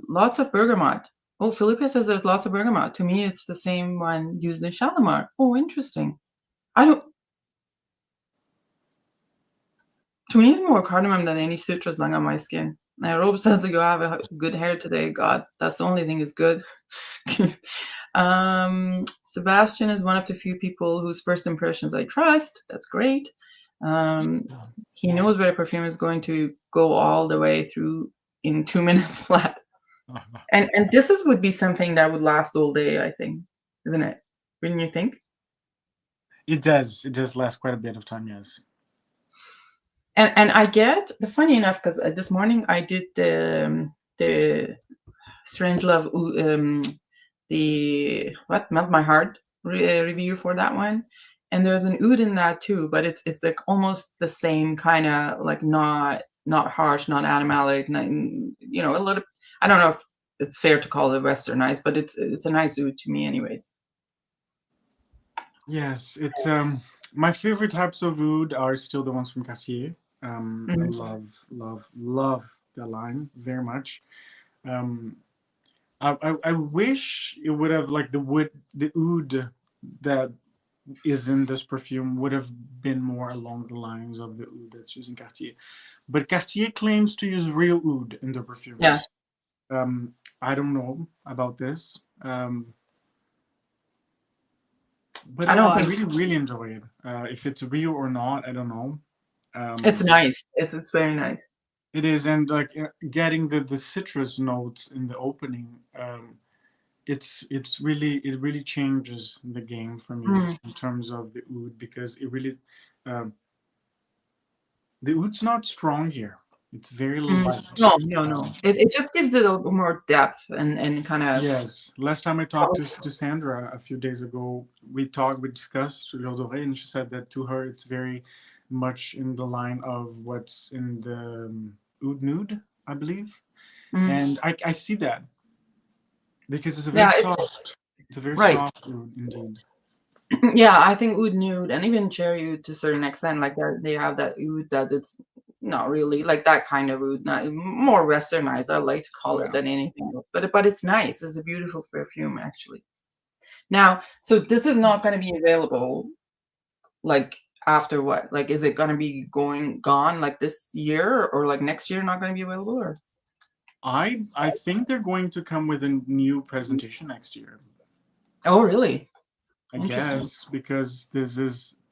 lots of bergamot. Oh, Felipe says there's lots of bergamot. To me, it's the same one used in Shalimar. Oh, interesting. I don't. To me, it's more cardamom than any citrus lying on my skin. Rob says that you have a good hair today. God, that's the only thing is good. Sebastian is one of the few people whose first impressions I trust. That's great. Um, he knows where the perfume is going to go all the way through in 2 minutes flat. And would be something that would last all day, I think, isn't it? Wouldn't you think? It does. It does last quite a bit of time, yes. And I get the funny enough, because this morning I did the Strange Love, the what Melt My Heart review for that one, and there's an oud in that too, but it's like almost the same kind of, like, not harsh, not animalic, not, a little. I don't know if it's fair to call it westernized, but it's a nice oud to me, anyways. Yes, it's my favorite types of oud are still the ones from Cartier. I Mhm. love the line very much. Um, I wish it would have, like, the oud that is in this perfume would have been more along the lines of the oud that's using Cartier. But Cartier claims to use real oud in their Yeah, perfumes. I don't know about this, but I don't I think really enjoy it. If it's real or not, I don't know. it's Um, nice. It's very nice. it is, and like, getting the citrus notes in the opening, it really changes the game for me Mm. in terms of the oud, because it really, um, the oud's not strong here. It's very Mm. light. No, no, no. It just gives it a little more depth and kind of. Yes. Last time I talked to Sandra a few days ago, we discussed L'Or Doré, and she said that to her it's very much in the line of what's in the Oud Nude, I believe. Mm. And I see that because it's a very Yeah, it's soft. It's a very right. soft oud, indeed. Yeah, I think oud nude and even cherry oud to a certain extent, like that they have that oud that it's not really like that kind of oud, not more westernized. I like to call it Yeah. than anything else, but it's nice. It's a beautiful perfume actually. Now, so this is not going to be available like after what? Like, is it going to be gone like this year or like next year? Not going to be available or? I think they're going to come with a new presentation next year. Oh, really? I Interesting. guess because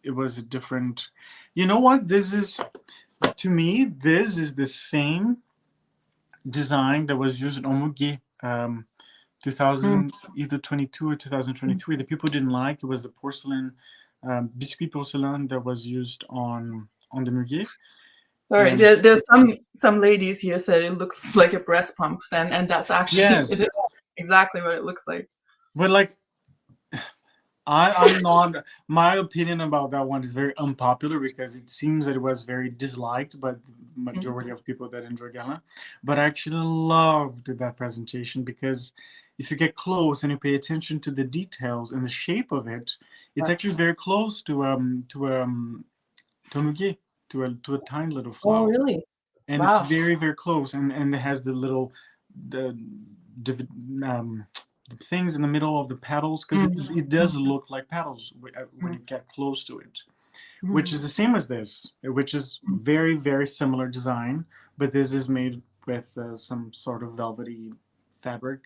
it was a different. You know what? This is to me. This is the same design that was used in Omugi, Mm, 2000 either 22 or 2023. The people didn't like it was the porcelain, biscuit porcelain that was used on the Muguet. Sorry, And there's some ladies here said it looks like a breast pump, and that's actually it yes, is exactly what it looks like. but like I'm not. My opinion about that one is very unpopular because it seems that it was very disliked by the Mhm. majority of people that enjoy Guerlain. But I actually loved that presentation because if you get close and you pay attention to the details and the shape of it, it's Right. actually very close to a muguet, to a tiny little Oh, flower, really? and it's Wow. very very close, and it has the little the um, things in the middle of the petals because Mm, it does look like petals when mm, you get close to it, which mm, is the same as this, which is mm, very very similar design, but this is made with some sort of velvety fabric.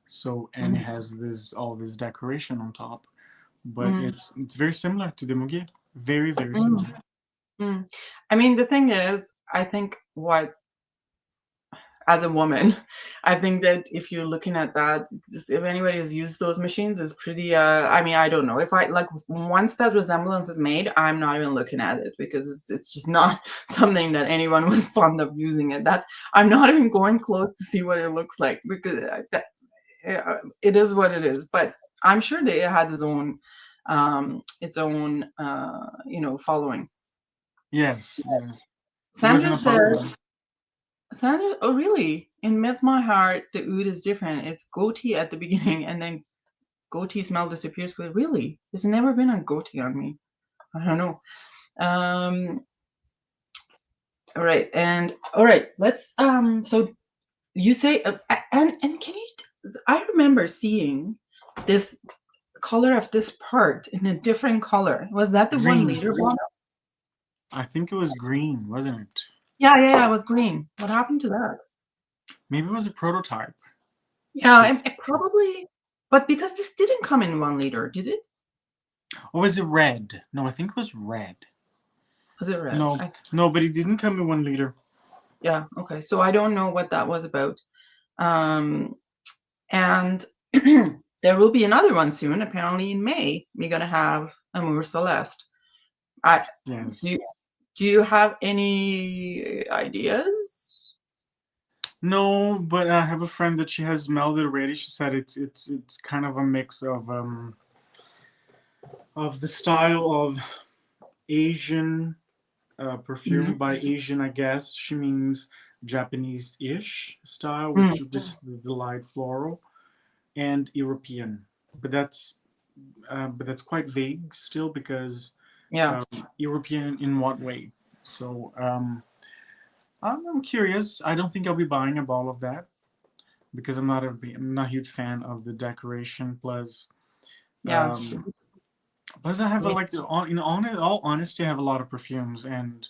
So and it mm, has this all this decoration on top, but mm, it's very similar to the muguet, very very mm, similar. mm. I mean, the thing is, I think what as a woman, I think that if you're looking at that, if anybody has used those machines, it's pretty. I mean, I don't know if I like once that resemblance is made, I'm not even looking at it because it's just not something that anyone was fond of using it. That's I'm not even going close to see what it looks like because it is what it is. But I'm sure that it had its own, following. Yes, yes, it was Sandra said. inappropriate. Sandra, oh really? In Myth My Heart, the oud is different. It's goatee at the beginning, and then goatee smell disappears. But really, there's never been a goatee on me. I don't know. Um, all right, and all right, let's. So you say, and can you? I remember seeing this color of this part in a different color. Was that the one Green. later one? I think it was green, wasn't it? Yeah, yeah, yeah. It was green. What happened to that? Maybe it was a prototype. Yeah, But it probably. But because this didn't come in 1 liter, did it? or was it red? No, I think it was red. Was it red? No, no, but it didn't come in 1 liter. Yeah, okay. So I don't know what that was about. Um, and there will be another one soon. Apparently in May, we're gonna have Amour Celeste. I do Yes. you, do you have any ideas? No, but I have a friend that she has smelled it already. She said it's kind of a mix of the style of Asian perfume. Mhm. By Asian, I guess she means Japanese-ish style, Mm. which is just the light floral, and European. But that's quite vague still because Yeah. um, European in what way? So I'm curious. I don't think I'll be buying a bottle of that because I'm not a huge fan of the decoration. Yeah. Um, plus I have a, Me- like on all honesty, I have a lot of perfumes, and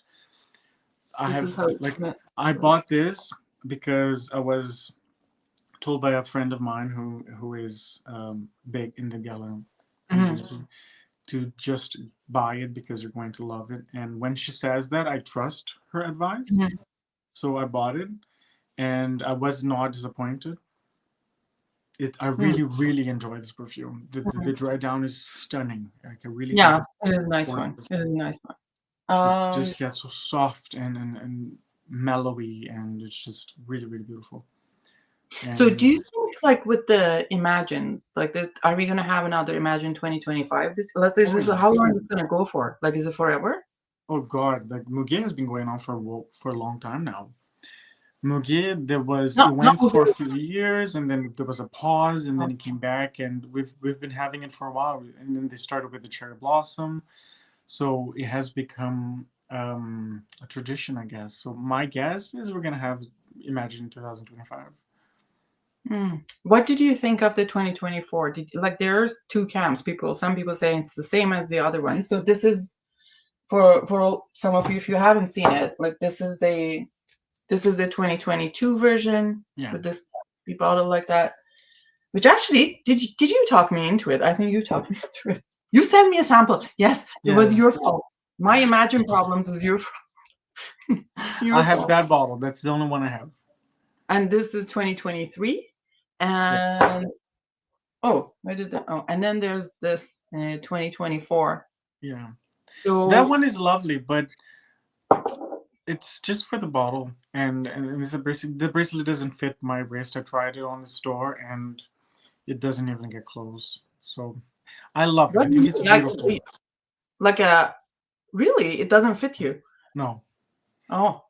I This have is how like I bought this because I was told by a friend of mine who is big in the Guerlain Mhm. community to just buy it because you're going to love it. And when she says that, I trust her advice. Mhm. So I bought it, and I was not disappointed. I Mhm. really really enjoy this perfume. The dry down is stunning. Like I really think Yeah, it's it is a nice one. gorgeous. It is a nice one. It just gets so soft and mellowy, and it's just really, really beautiful. So do And you think, like, with the Imagines, like, are we gonna have another Imagine 2025? Let's say, oh this is yeah, how long it's gonna go for? Like, is it forever? oh god, like Muguet has been going on for a long time now. Muguet, it Not went for a Mughal. few years, and then there was a pause, and then it came back, and we've been having it for a while. And then they started with the cherry blossom, so it has become a tradition, I guess. So my guess is we're gonna have Imagine 2025. What did you think of the 2024? Like, there's two camps. Some people say it's the same as the other one. So this is for some of you, if you haven't seen it, like, this is the 2022 version Yeah. with this bottle like that. Which, actually, did you talk me into it? I think you talked me into it. You sent me a sample. Yes, it was Yes. your fault. My Imagine problems is your I your have fault. that bottle. That's the only one I have. And this is 2023. Yeah. And oh, where did that? Oh, and then there's this 2024. Yeah. That So one is lovely, but it's just for the bottle, and it's a bracelet. The bracelet doesn't fit my wrist. I tried it on the store, and it doesn't even get close. So I love it. what I do you think mean? it's beautiful. Like a really? It doesn't fit you? No. Oh,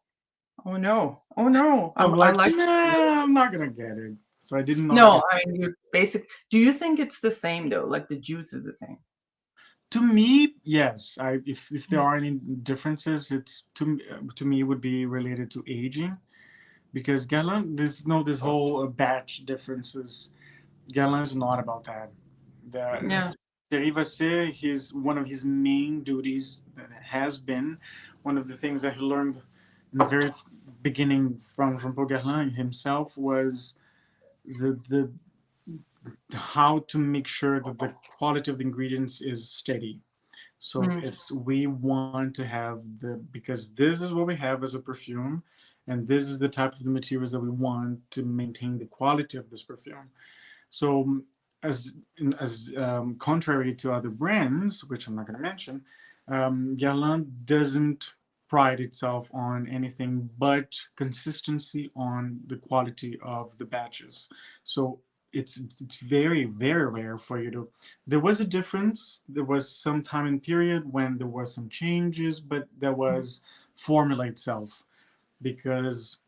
oh no, oh no. So I'm I like, like. nah, I'm not gonna get it. So I didn't know how No, to. I mean, you basic. Do you think it's the same though? Like, the juice is the same? To me, yes. If there Mm. are any differences, it's to me would be related to aging, because Guerlain, this whole batch differences. Guerlain is not about that. The Yeah. Thierry Vasset, one of his main duties has been one of the things that he learned in the very beginning from Jean-Paul Guerlain himself was the how to make sure that the quality of the ingredients is steady. So Mm, we want to have because this is what we have as a perfume, and this is the type of the materials that we want to maintain the quality of this perfume. So as as contrary to other brands, which I'm not going to mention, Guerlain doesn't pride itself on anything but consistency on the quality of the batches. So it's very, very rare for you to. There was a difference. There was some time and period when there was some changes, but there mm, was formula itself, because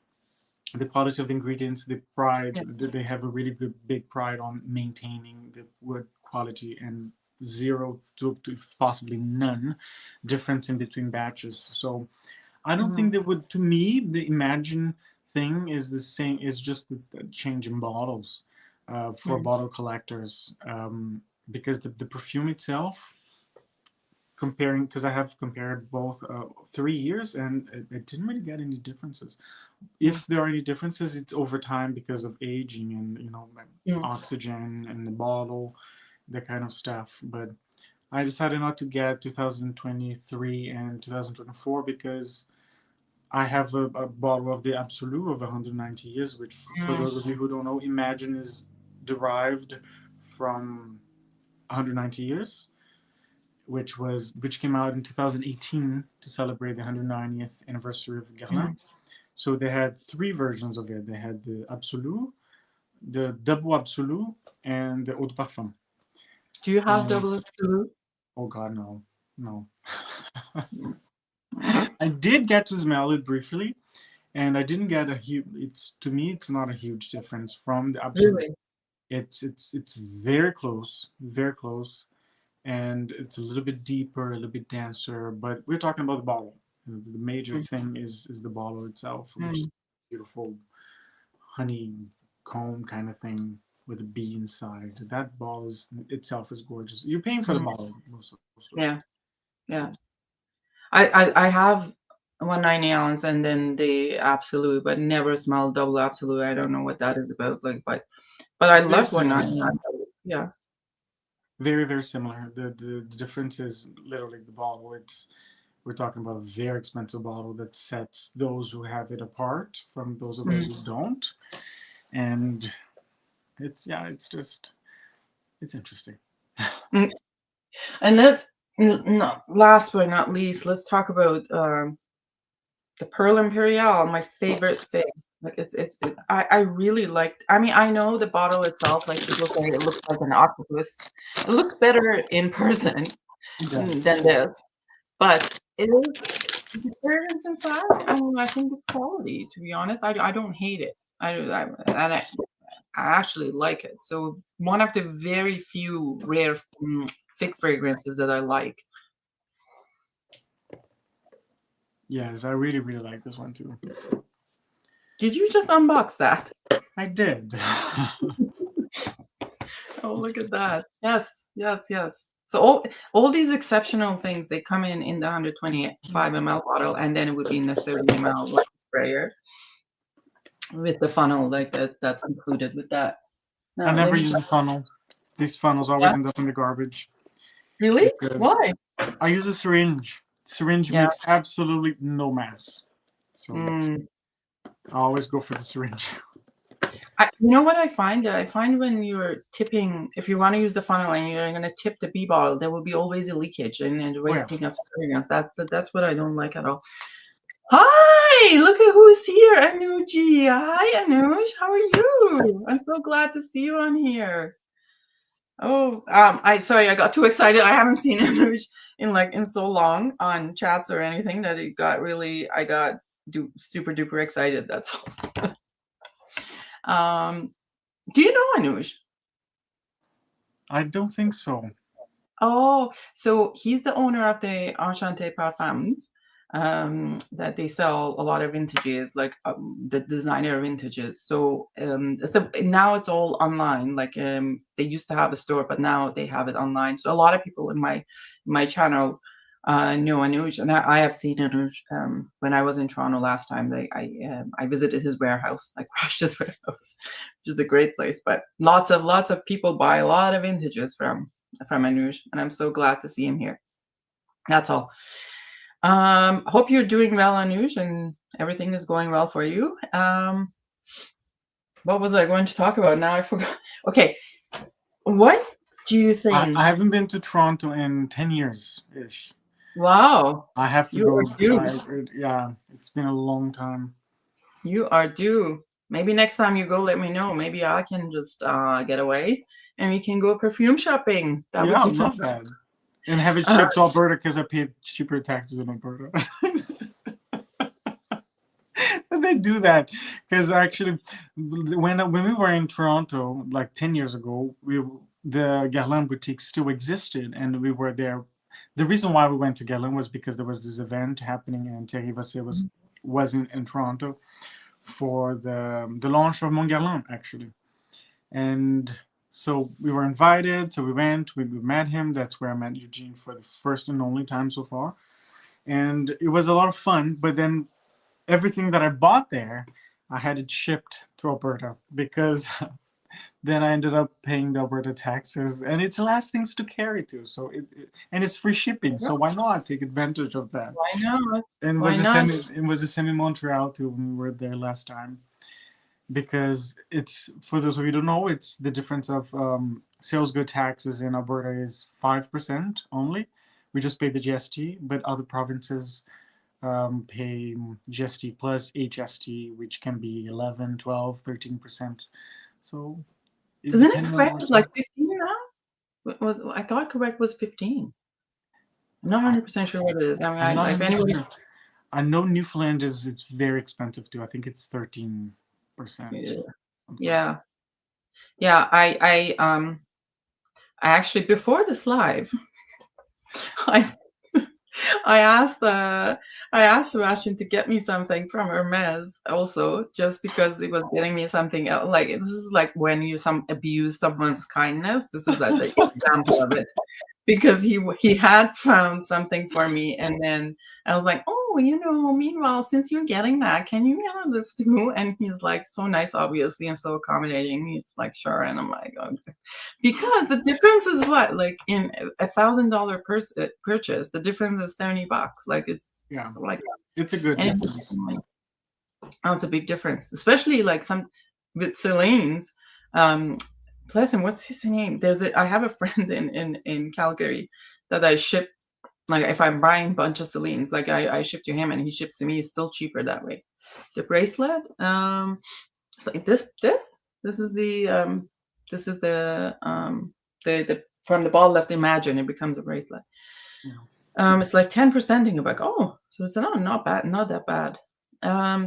the quality of the ingredients, the pride, yeah. they have a really good big pride on maintaining the wood quality, and zero to possibly none difference in between batches. So I don't Mhm, think that would, to me, the Imagine thing is the same, is just the change in bottles for mm, bottle collectors, because the perfume itself, comparing, because I have compared both 3 years, and I didn't really get any differences. mm, If there are any differences, it's over time because of aging and like mm. oxygen and the bottle, that kind of stuff. But I decided not to get 2023 and 2024 because I have a bottle of the Absolute of 190 years, which, for Mm. those of you who don't know, Imagine is derived from 190 years, which came out in 2018 to celebrate the 190th anniversary of Guerlain. Mm. So they had three versions of it. They had the Absolute, the Double Absolute, and the Eau de Parfum. Do you have And double absolute? oh god, no, no. Mm. I did get to smell it briefly, and I didn't get a huge. It's, to me, it's not a huge difference from the Absolute. Really? It's very close, and it's a little bit deeper, a little bit denser. But we're talking about the bottle. The major Mm, thing is the bottle itself, which is mm, beautiful honeycomb kind of thing with a bee inside. That bottle itself is gorgeous. You're paying for the mm. bottle most of Yeah, yeah. I have 190 ounce and then the absolute, but never smelled double absolute. I don't know what that is about. Like, but I it. They're love similar, 190 ounce. Yeah. very very similar. The difference is literally the bottle. We're talking about a very expensive bottle that sets those who have it apart from those of us Mm, who don't. And it's just, it's interesting. mm. And that's not last but not least. Let's talk about the Pearl Imperial, my favorite thing. Like I really like. I mean, I know the bottle itself. Like people say, it looks like an octopus. It looks better in person than Yes. this, but it is the fragrance inside. I mean, I think it's quality. To be honest, I don't hate it. I actually like it. So one of the very few rare fig fragrances that I like. Yes, I really, really like this one too. Did you just unbox that? I did. Oh, look at that. Yes, yes, yes. So all these exceptional things, they come in the 125 ml bottle, and then it would be in the 30 ml like sprayer with the funnel, like that's included with that. I Now let never me use try. a funnel. These funnels always Yeah, end up in the garbage really? because Why? I use a syringe. Syringe Yeah. makes absolutely no mess. So Mm. I always go for the syringe. You know what I find? I find when you're tipping, if you want to use the funnel and you're going to tip the B bottle, there will be always a leakage and Oh yeah. wasting of fragrance. That's what I don't like at all. Hi, look at who's here, Anuji. Hi, Anuj. How are you? I'm so glad to see you on here. Oh, I got too excited. I haven't seen Anuj in so long on chats or anything that I got super duper excited. That's all. Do you know Anuj? I don't think so. Oh, so he's the owner of the Enchanté Parfums, that they sell a lot of vintages, like the designer vintages. So now it's all online. Like they used to have a store, but now they have it online. So a lot of people in my channel know Anuj, and I have seen Anuj when I was in Toronto last time. I visited his warehouse, like crashed his warehouse, which is a great place. But lots of people buy a lot of vintages from Anuj, and I'm so glad to see him here. That's all. Hope you're doing well, Anuj, and everything is going well for you. What was I going to talk about? Now I forgot. Okay, what do you think? I haven't been to Toronto in 10 years ish. Wow, I have to you are go. due. Yeah, it's been a long time. You are due. Maybe next time you go, let me know. Maybe I can just get away and we can go perfume shopping. That Yeah, would I be fun. love that. And have it Uh, shipped to Alberta because I paid cheaper taxes in Alberta. But they do that because actually, when we were in Toronto like 10 years ago, the Guerlain boutique still existed, and we were there. The reason why we went to Guerlain was because there was this event happening, and Thierry Vassé was in Toronto for the launch of Mon Guerlain actually, and so we were invited. So we went. We met him. That's where I met Eugene for the first and only time so far, and it was a lot of fun. But then everything that I bought there, I had it shipped to Alberta because then I ended up paying the Alberta taxes, and it's the last things to carry to. So and it's free shipping. So why not take advantage of that? why not? And Why not? it was the same in Montreal too when we were there last time, because it's, for those of you who don't know, it's the difference of sales good taxes in Alberta is 5% only. We just pay the GST, but other provinces pay GST plus HST, which can be 11, 12, 13%. So it Isn't it depends on correct? what It's you. like 15 now? I thought correct was 15. I'm not 100% sure what it is. I mean, I'm not if 100% anybody, sure. I know Newfoundland it's very expensive too. I think it's 13%. yeah, Something. yeah, yeah. I actually before this live, I I asked Sebastian to get me something from Hermes also, just because he was getting me something else. Like this is like when you abuse someone's kindness. This is the example of it. Because he had found something for me, and then I was like, oh, meanwhile, since you're getting that, can you get on this too? And he's like so nice, obviously, and so accommodating. He's like, sure. And I'm like, okay. Because the difference is what, like in $1,000 purchase, the difference is $70. Like it's Yeah, like, it's a good and difference. that's a big difference, especially like some with Celine's. Bless him, what's his name? I have a friend in Calgary that I ship Like if I'm buying a bunch of Celines, like I ship to him and he ships to me, it's still cheaper that way. The bracelet, it's like this is this is the from the ball left imagine it becomes a bracelet. Yeah. It's like 10%, and you're like, oh, so it's not bad, not that bad.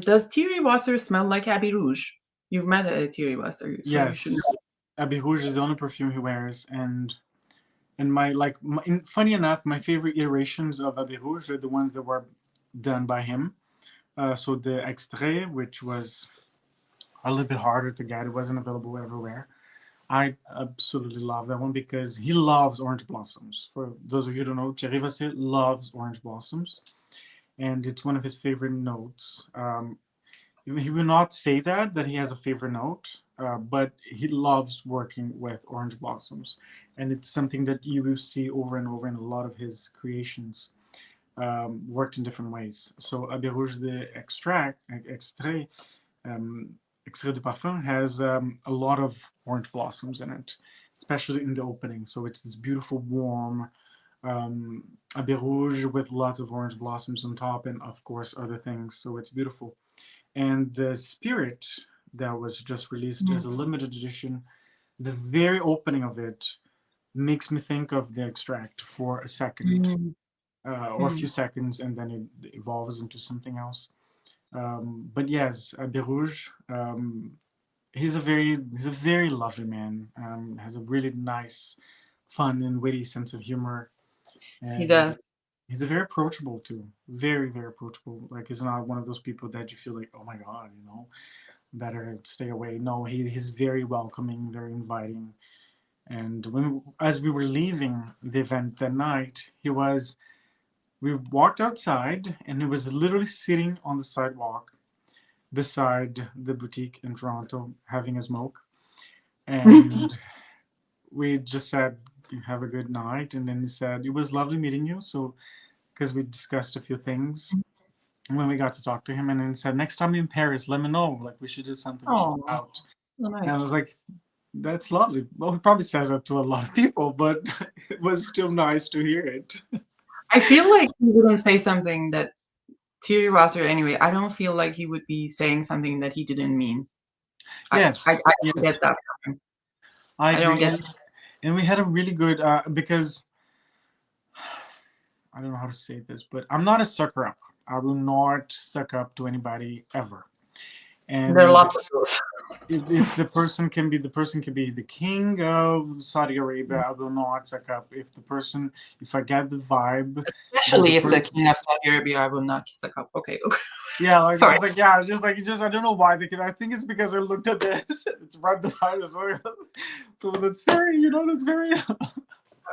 Does Thierry Wasser smell like Abbey Rouge? You've met Thierry Wasser, so you should Yes, know. Abbey Rouge is the only perfume he wears, and funny enough, my favorite iterations of Abbey Rouge are the ones that were done by him. So the Extrait, which was a little bit harder to get, it wasn't available everywhere. I absolutely love that one because he loves orange blossoms. For those of you who don't know, Thierry Vasset loves orange blossoms, and it's one of his favorite notes. He will not say that he has a favorite note, but he loves working with orange blossoms, and it's something that you will see over and over in a lot of his creations, worked in different ways. So Abbé Rouge de Extrait, um, Extrait de Parfum has a lot of orange blossoms in it, especially in the opening. So it's this beautiful, warm Abbé Rouge with lots of orange blossoms on top, and of course other things. So it's beautiful. And the Spirit that was just released as a limited edition, the very opening of it makes me think of the Extract for a second, Mm, or a few mm. seconds, and then it evolves into something else. But yes, Berouge, he's a very lovely man. Has a really nice, fun and witty sense of humor, He and does. he's a very approachable too. Very very approachable. Like he's not one of those people that you feel like, oh my god, better stay away. No, he's very welcoming, very inviting. And as we were leaving the event that night, we walked outside, and he was literally sitting on the sidewalk beside the boutique in Toronto having a smoke. And we just said, have a good night. And then he said, it was lovely meeting you. So, because we discussed a few things when we got to talk to him, and then he said, next time you're in Paris, let me know. Like, we should do something, we should Oh, go out. And I nice. was like, that's lovely. Well, he probably says that to a lot of people, but it was still nice to hear it. I feel like he wouldn't say something that Thierry Rosser anyway. I don't feel like he would be saying something that he didn't mean. I Yes, don't yes, get that from him. I I don't agree. get. And we had a really good, because I don't know how to say this, but I'm not a sucker up. I will not suck up to anybody ever. There are And lots of those. if the person can be the king of Saudi Arabia, I will not suck up. If I get the vibe that the Especially if the person, king of Saudi Arabia, I will not kiss a cup. Okay, okay. yeah, like Sorry. just like yeah, just I don't know why they can. I think it's because I looked at this. It's right beside us. So that's very, that's very.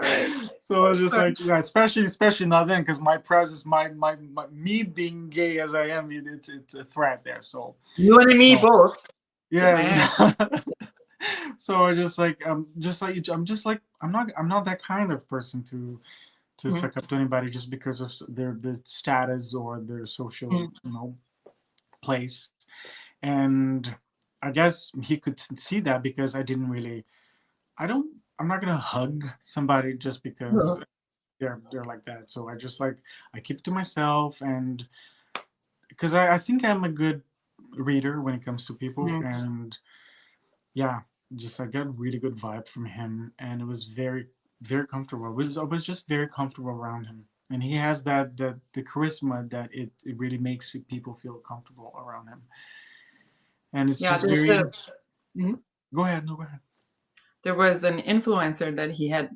All right. So I was just Sorry. like, yeah, especially not then, because my presence, my me being gay as I am, it's a threat there. So You and me no, both. Good yeah. man. So I just like just like you, I'm not that kind of person to Mhm, suck up to anybody just because of their status or their social mhm, place. And I guess he could see that because I don't I'm not gonna hug somebody just because mhm, they're like that. So I keep it to myself, and because I think I'm a good reader when it comes to people, mhm. and yeah, just I got a really good vibe from him, and it was very very comfortable. I was just very comfortable around him, and he has that the charisma that it really makes people feel comfortable around him, and it's Yeah, just very. mhm. Go ahead, no, go ahead. There was an influencer that he had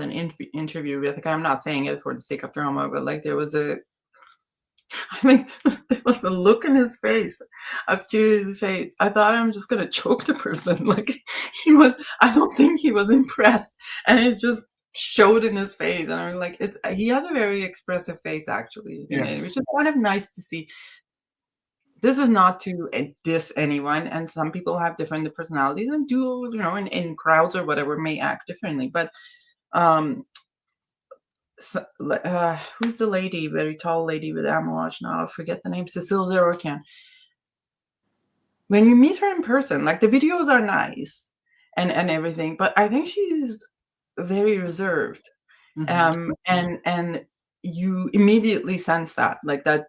an interview with. Like, I'm not saying it for the sake of drama, but like there was a I think there was a look in his face, up to his face. I thought I'm just gonna choke the person. Like he was, I don't think he was impressed, and it just showed in his face. And I'm like, he has a very expressive face actually, which Yes. is kind of nice to see. This is not to diss anyone, and some people have different personalities and do, in crowds or whatever may act differently. But um, who's the lady, very tall lady with amouage now? I forget the name. Cecile Zerocan. When you meet her in person, like the videos are nice and everything, but I think she's very reserved. Hmm. And you immediately sense that, like that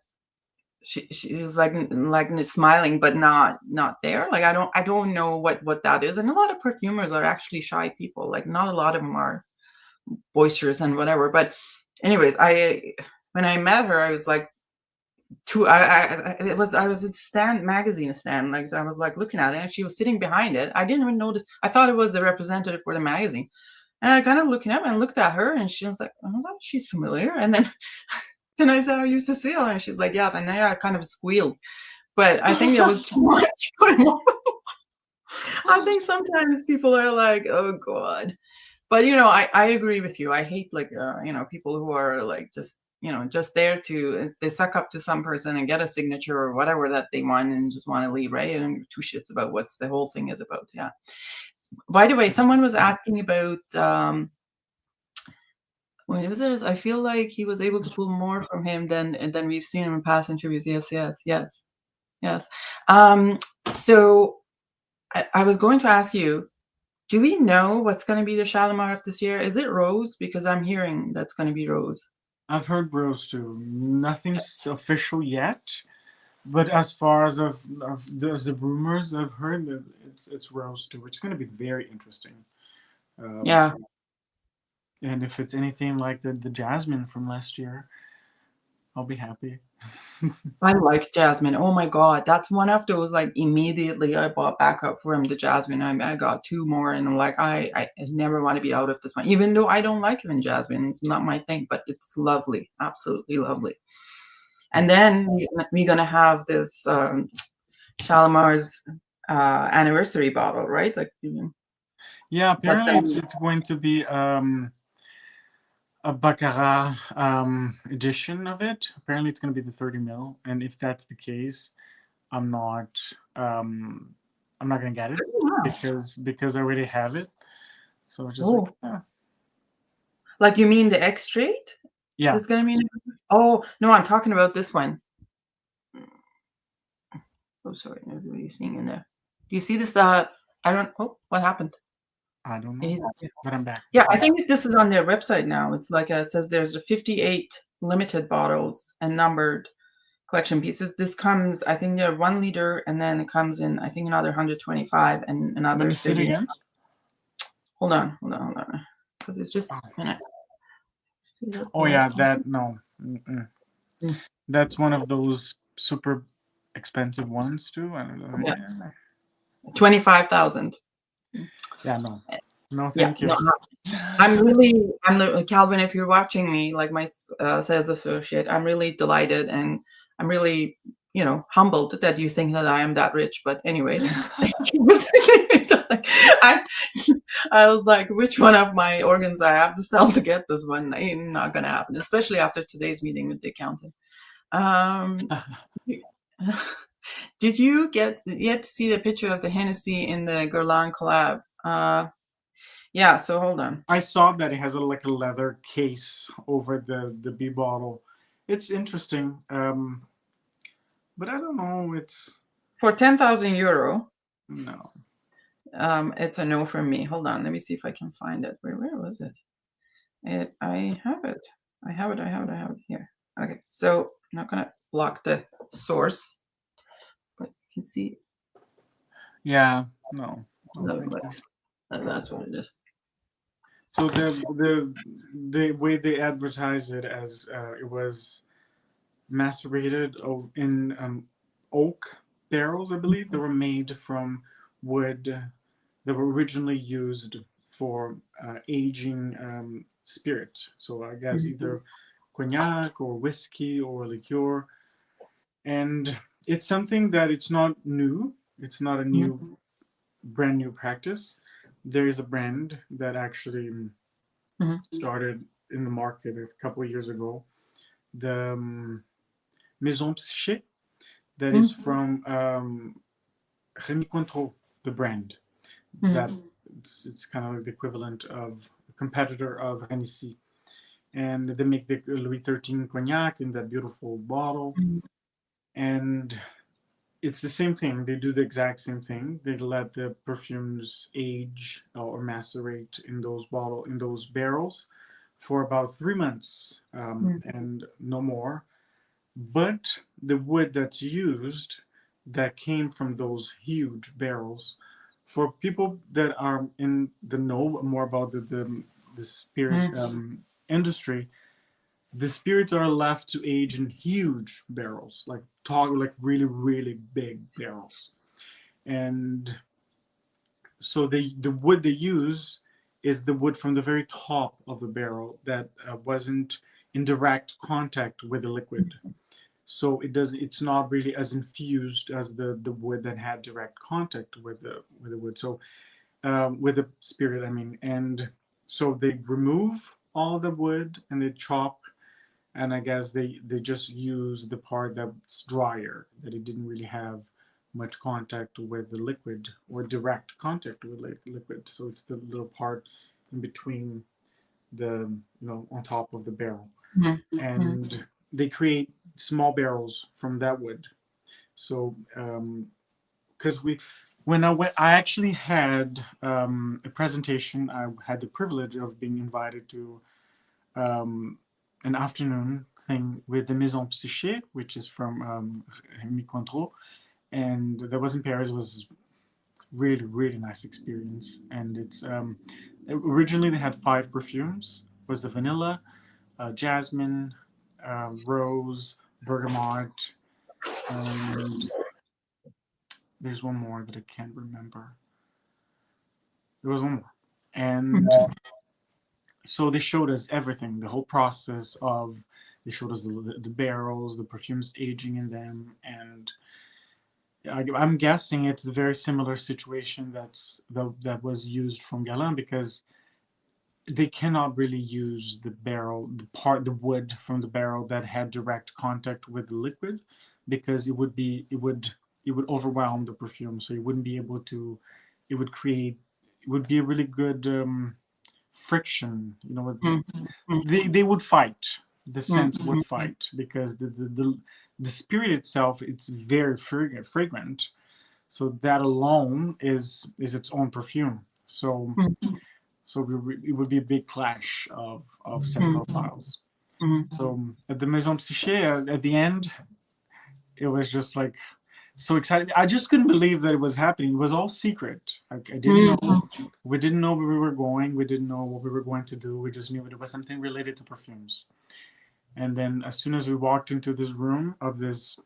she's like smiling, but not there. Like I don't know what that is. And a lot of perfumers are actually shy people. Like not a lot of them are boisterous and whatever. But anyways, I when I met her, I was like, I was at stand magazine stand, like so I was like looking at it, and she was sitting behind it. I didn't even notice. I thought it was the representative for the magazine, and I kind of looking up and looked at her, and she was like, I was like, she's familiar. And then then I said, "Are you Cecile?" And she's like, "Yes." And then I kind of squealed, but I think that was too much for a moment. I think sometimes people are like, "Oh God." But I agree with you. I hate like people who are like just just there to they suck up to some person and get a signature or whatever that they want and just want to leave, right? And two shits about what's the whole thing is about. Yeah. By the way, someone was asking about when was it? I feel like he was able to pull more from him than we've seen him in past interviews. Yes, yes, yes, yes. So I was going to ask you, do we know what's going to be the Shalimar of this year? Is it rose? Because I'm hearing that's going to be rose. I've heard rose too. Nothing's official yet, but as far as the rumors, I've heard that it's rose too, which is going to be very interesting. Um, Yeah, and if it's anything like the jasmine from last year, I'll be happy. I like jasmine. Oh my God, that's one of those like immediately I bought back up from the jasmine. I got two more, and I'm like I never want to be out of this one, even though I don't like even jasmine. It's not my thing, but it's lovely, absolutely lovely. And then we're gonna have this Shalimar's anniversary bottle, right? Like, Yeah, but apparently then it's going to be a Baccarat edition of it. Apparently it's going to be the 30 mil, and if that's the case, I'm not um, I'm not going to get it wow. because I already have it. So it's just like, Oh, like you mean the X straight? yeah, It's gonna mean. Oh no, I'm talking about this one. Oh, sorry, what are you seeing in there? Do you see this? I don't. Oh, what happened? I don't know, He's not here. but I'm back. Yeah, I think this is on their website now. It's like it says there's a 58 limited bottles and numbered collection pieces. This comes, I think they're 1 liter, and then it comes in, I think, another 125 and Let another me see it 30. again. Hold on. Because it's just Oh, a minute. See that oh there? yeah, that no. Mm-mm. Mm, That's one of those super expensive ones too. I don't know. yeah, 25,000. Yeah, no, no, Yeah, thank you. no, Calvin, if you're watching me, like my sales associate, I'm really delighted and I'm really, humbled that you think that I am that rich. But anyways, I, I was like, which one of my organs I have to sell to get this one? Ain't not gonna happen, especially after today's meeting with the accountant. Um, did you get yet to see the picture of the Hennessy in the Guerlain collab? Yeah. So hold on. I saw that it has like a leather case over the B bottle. It's interesting, but I don't know. It's For 10,000 euro, no. it's a no from me. Hold on, let me see if I can find it. Where was it? I have it. I have it here. Okay, so I'm not gonna block the source, but you can see Yeah, no, no, no, thank you. that's what it is. So the way they advertise it as it was macerated in oak barrels, I believe. They were made from wood that were originally used for aging spirit. So I guess Mhm. either cognac or whiskey or liqueur. And it's something that it's not new. It's not a new, Mhm. brand new practice. There is a brand that actually Mhm. started in the market a couple of years ago. The Maison Psyché, that is Mhm. from Rémy Cointreau, the brand. That Mhm. it's kind of like the equivalent of a competitor of Hennessy. And they make the Louis 13 cognac in that beautiful bottle. Mhm. And it's the same thing. They do the exact same thing. They let the perfumes age or macerate in those barrels for about 3 months, and no more. But the wood that's used, that came from those huge barrels, for people that are in the know more about the spirit industry, the spirits are left to age in huge barrels, like like really really big barrels. And so the wood they use is the wood from the very top of the barrel that wasn't in direct contact with the liquid. So it's not really as infused as the wood that had direct contact with the wood. So with the spirit, I mean. And so they remove all the wood and they chop, and I guess they just use the part that's drier, that it didn't really have much contact with the liquid or direct contact with liquid. So it's the little part in between the, on top of the barrel. And they create small barrels from that wood. So because when I went, I actually had a presentation. I had the privilege of being invited to an afternoon thing with the Maison Psyché, which is from Hermes, and that was in Paris. It was really really nice experience. And it's originally they had 5 perfumes. It was the vanilla, jasmine, rose, bergamot, and there's one more that I can't remember. There was one more. And so they showed us everything, the whole process of, they showed us the barrels, the perfumes aging in them. And I'm guessing it's a very similar situation that was used from Guerlain, because they cannot really use the barrel, the wood from the barrel that had direct contact with the liquid, because it would overwhelm the perfume. So you wouldn't be able to. It would be a really good friction. They would fight. The scents would fight, because the spirit itself, it's very fragrant. So that alone is its own perfume. So it would be a big clash of scent profiles. So at the Maison Psyché, at the end, it was just like so exciting. I just couldn't believe that it was happening. It was all secret. I didn't know. We didn't know where we were going. We didn't know what we were going to do. We just knew it was something related to perfumes. And then as soon as we walked into this room of this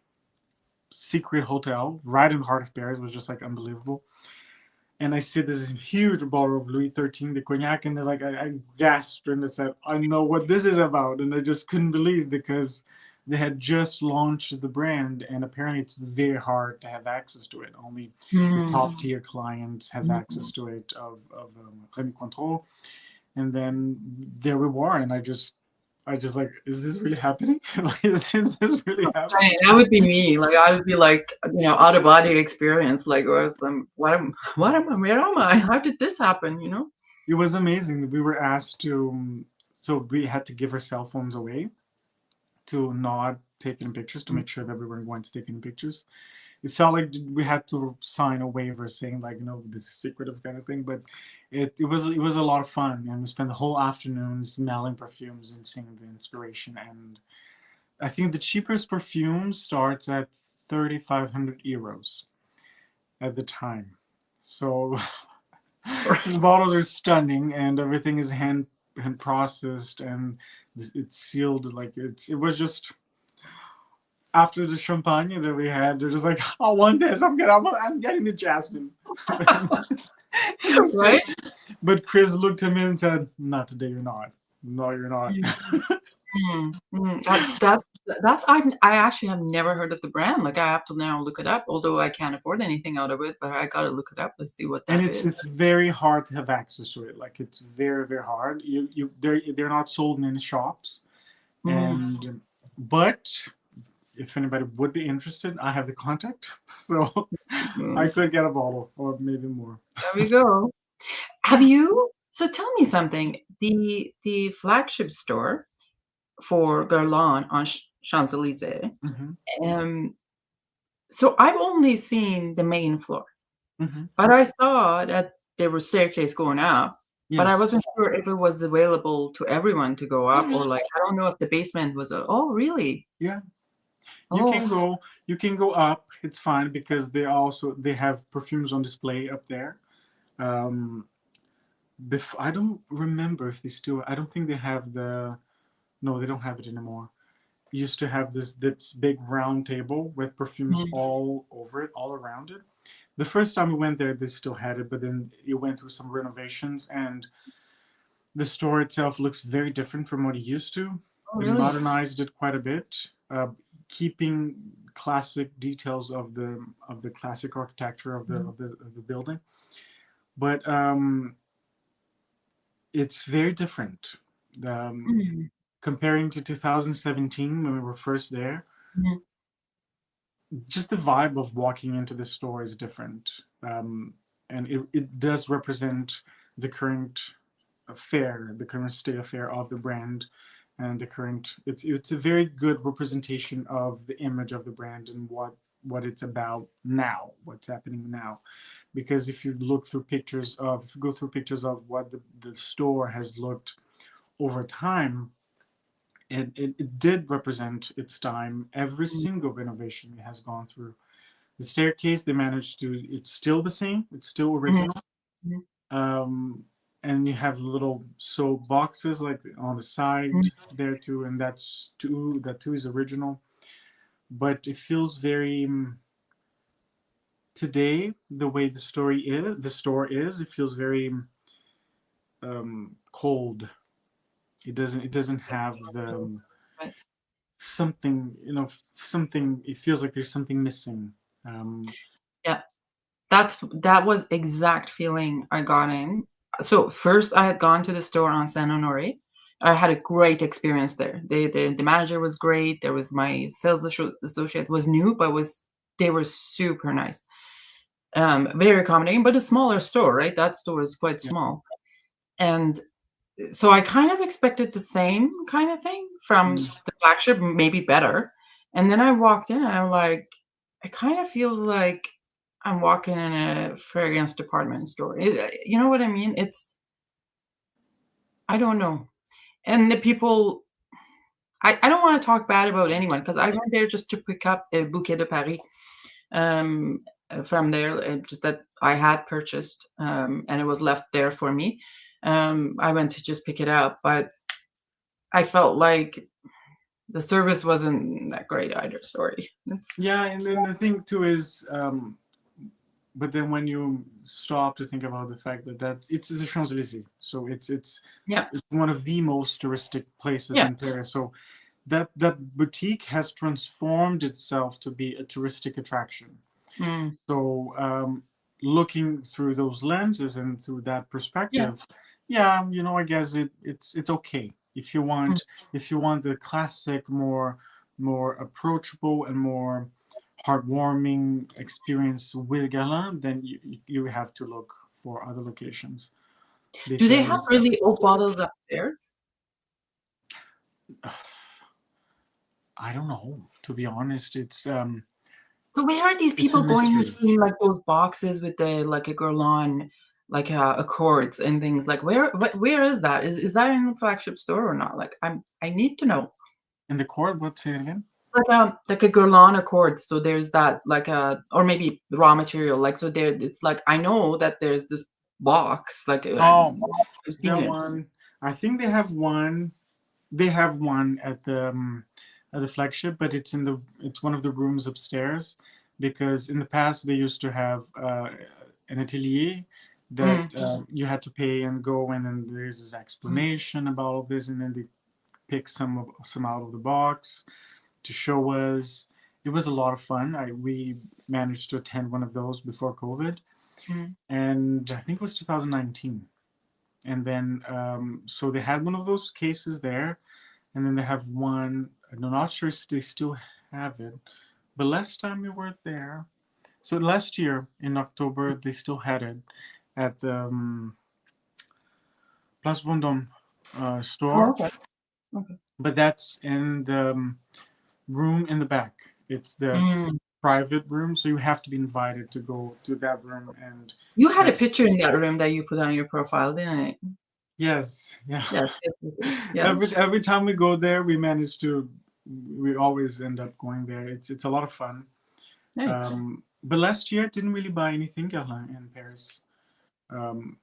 secret hotel right in the heart of Paris, it was just like unbelievable. And I see this huge bottle of Louis XIII, the cognac, and like I gasped and I said, I know what this is about. And I just couldn't believe, because they had just launched the brand, and apparently it's very hard to have access to it. Only the top tier clients have access to it of Rémy Cointreau. And then there we were, and I just like, is this really happening? Like, is this really happening? Right, that would be me. Like I would be like, out of body experience. Like, where am I? How did this happen? It was amazing. We were asked to, so we had to give our cell phones away to not take any pictures, to make sure that we weren't going to take any pictures. It felt like we had to sign a waiver saying, like, this is secretive kind of thing. But it was a lot of fun, and we spent the whole afternoon smelling perfumes and seeing the inspiration. And I think the cheapest perfume starts at 3,500 euros at the time. So the bottles are stunning, and everything is hand processed, and it's sealed. Like it was just, after the champagne that we had, they're just like, I want this. I'm getting the jasmine. Right? But Chris looked at me and said, "Not today. You're not. No, you're not." That's I actually have never heard of the brand. Like I have to now look it up, although I can't afford anything out of it, but I gotta look it up to see what that is. And it's very hard to have access to it. Like it's very very hard. They're not sold in any shops. And but if anybody would be interested, I have the contact, so I could get a bottle or maybe more. There we go. So tell me something. The flagship store for Guerlain on Champs-Élysées. So I've only seen the main floor, but I saw that there was staircase going up, But I Yes. wasn't sure if it was available to everyone to go up, or like I don't know if the basement was oh, really? Yeah. You Oh, can go. You can go up. It's fine because they have perfumes on display up there. Um, I don't remember if they still. I don't think they have the. No, they don't have it anymore. Used to have this big round table with perfumes mm, all over it, all around it. The first time we went there, they still had it, but then it went through some renovations, and the store itself looks very different from what it used to. oh, They really? modernized it quite a bit, keeping classic details of the classic architecture Mm, of the building, but it's very different. Um, mm, Comparing to 2017 when we were first there, mm, just the vibe of walking into the store is different, and it does represent the current the current state of affair of the brand, and the current. It's a very good representation of the image of the brand and what it's about now, what's happening now. Because if you go through pictures of what the store has looked over time, it did represent its time. Every mm, single renovation it has gone through. The staircase, they managed to. It's still the same. It's still mm, original. mm, Um, and you have little soap boxes like on the side mm, there too, and that too is original. But it feels very today the way the store is. It feels very cold. It doesn't have the right. something, something. It feels like there's something missing. Um, Yeah, that was exact feeling I got in. So first, I had gone to the store on Saint Honoré. I had a great experience there. The manager was great. There was my sales associate was new, but was they were super nice. Very accommodating, but a smaller store, right? That store is quite yeah. small. And so I kind of expected the same kind of thing from Mm. the flagship, maybe better. And then I walked in and I'm like, it kind of feels like I'm walking in a fragrance department store. You know what I mean? I don't know. And the people, I don't want to talk bad about anyone because I went there just to pick up a bouquet de Paris um, from there, just that I had purchased, and it was left there for me. I went to just pick it up, but I felt like the service wasn't that great either. Sorry. Yeah, and then the thing too is, but then when you stop to think about the fact that it's the Champs Elysees, so Yeah, it's one of the most touristic places yeah. in Paris. So that boutique has transformed itself to be a touristic attraction. Mm, So looking through those lenses and through that yeah. perspective, yeah, I guess it's okay Mm. if you want the classic, more approachable and more heartwarming experience with Guerlain, then you have to look for other locations Do they have because really old bottles upstairs? I don't know. To be honest, So where are these it's a people going and mystery. seeing like those boxes with the like a Guerlain, like Accords and things? Like where is that? Is that in the flagship store or not? Like I need to know. In the court, what's it again? Like a Guerlain Accords. So there's that like a or maybe raw material. Like so there it's like I know that there's this box like Oh, I've seen that it. one. I think they have one. They have one at the flagship, but it's one of the rooms upstairs, because in the past they used to have an atelier that Mm, you had to pay and go, and then there's this mm, explanation about all this, and then they pick some out of the box to show us. It was a lot of fun. We managed to attend one of those before COVID, mm, and I think it was 2019. And then so they had one of those cases there, and then they have one. I'm not sure if they still have it, but last time we were there, so last year in October, they still had it at the Place Vendôme oh, store, okay. Okay. but that's in the room in the back. It's the Mm, private room, so you have to be invited to go to that room. And You had a that, picture in that room that you put on your profile, didn't it? yes, yeah. Yes, yes, yes, yes. Yeah. Every time we go there, we manage to. We always end up going there. It's a lot of fun. Nice. But last year, I didn't really buy anything, Guerlain, in Paris. Um,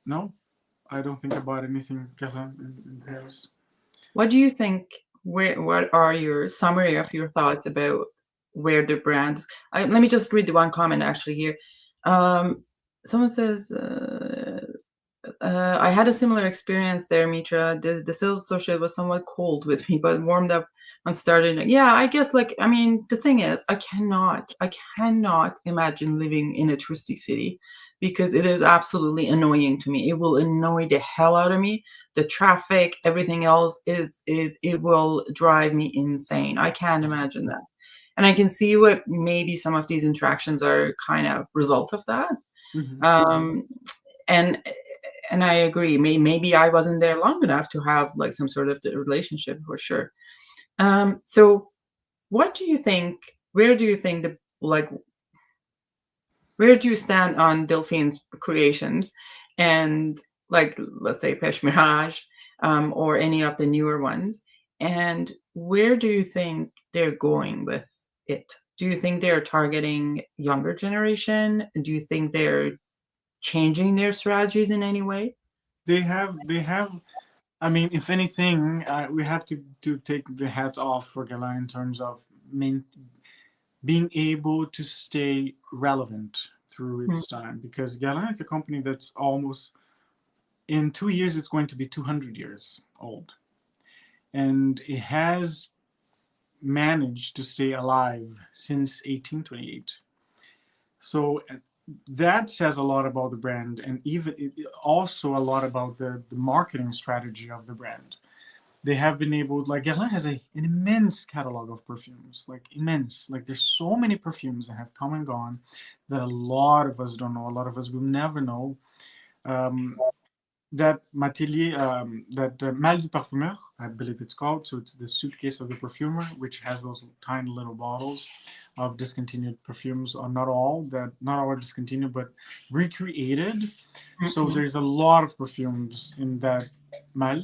no, I don't think I bought anything, Guerlain, in Paris. What do you think? What are your summary of your thoughts about where the brand? Let me just read the one comment actually here. Someone says, I had a similar experience there, Mitra. The sales associate was somewhat cold with me, but warmed up and started. Yeah, I guess I mean, the thing is, I cannot imagine living in a touristy city because it is absolutely annoying to me. It will annoy the hell out of me. The traffic, everything else, it will drive me insane. I can't imagine that. And I can see what maybe some of these interactions are kind of result of that. Mm-hmm. Um, and and I agree. Maybe I wasn't there long enough to have like some sort of the relationship for sure. So what do you think? Where do you think where do you stand on Delphine's creations and like let's say Pesh Mirage or any of the newer ones? And where do you think they're going with it? Do you think they're targeting younger generation? Do you think they're changing their strategies in any way? They have. I mean, if anything, we have to take the hat off for Guerlain in terms of being able to stay relevant through Mm, its time. Because Guerlain is a company that's almost in 2 years it's going to be 200 years old, and it has managed to stay alive since 1828. So that says a lot about the brand, and even also a lot about the marketing strategy of the brand. They have been able, like Guerlain has an immense catalog of perfumes, like immense. Like there's so many perfumes that have come and gone that a lot of us don't know. A lot of us will never know. Um, that Matelier, that Mal du Parfumeur, I believe it's called. So it's the suitcase of the perfumer, which has those tiny little bottles of discontinued perfumes, or not all are discontinued, but recreated. So mm, there's a lot of perfumes in that Mal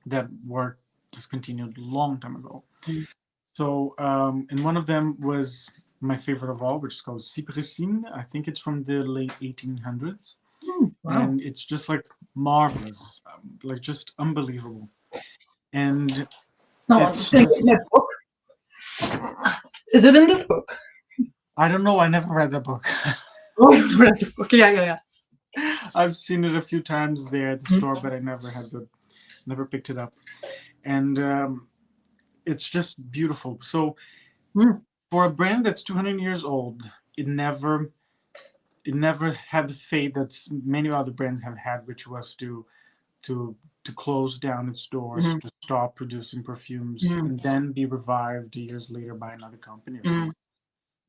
that were discontinued a long time ago. mm, So, and one of them was my favorite of all, which is called Cypressine. I think it's from the late 1800s. wow. And it's just like marvelous, like just unbelievable. And No, I'm it's just gonna just, get my book. Is it in this book? I don't know, I never read the book. Oh, you read the book. Yeah, yeah, I've seen it a few times there at the yeah. store, but I never picked it up. And it's just beautiful. So Mm, for a brand that's 200 years old, it never it never had the fate that many other brands have had, which was to to close down its doors, mhm, to stop producing perfumes, mhm, and then be revived years later by another company or mhm, something.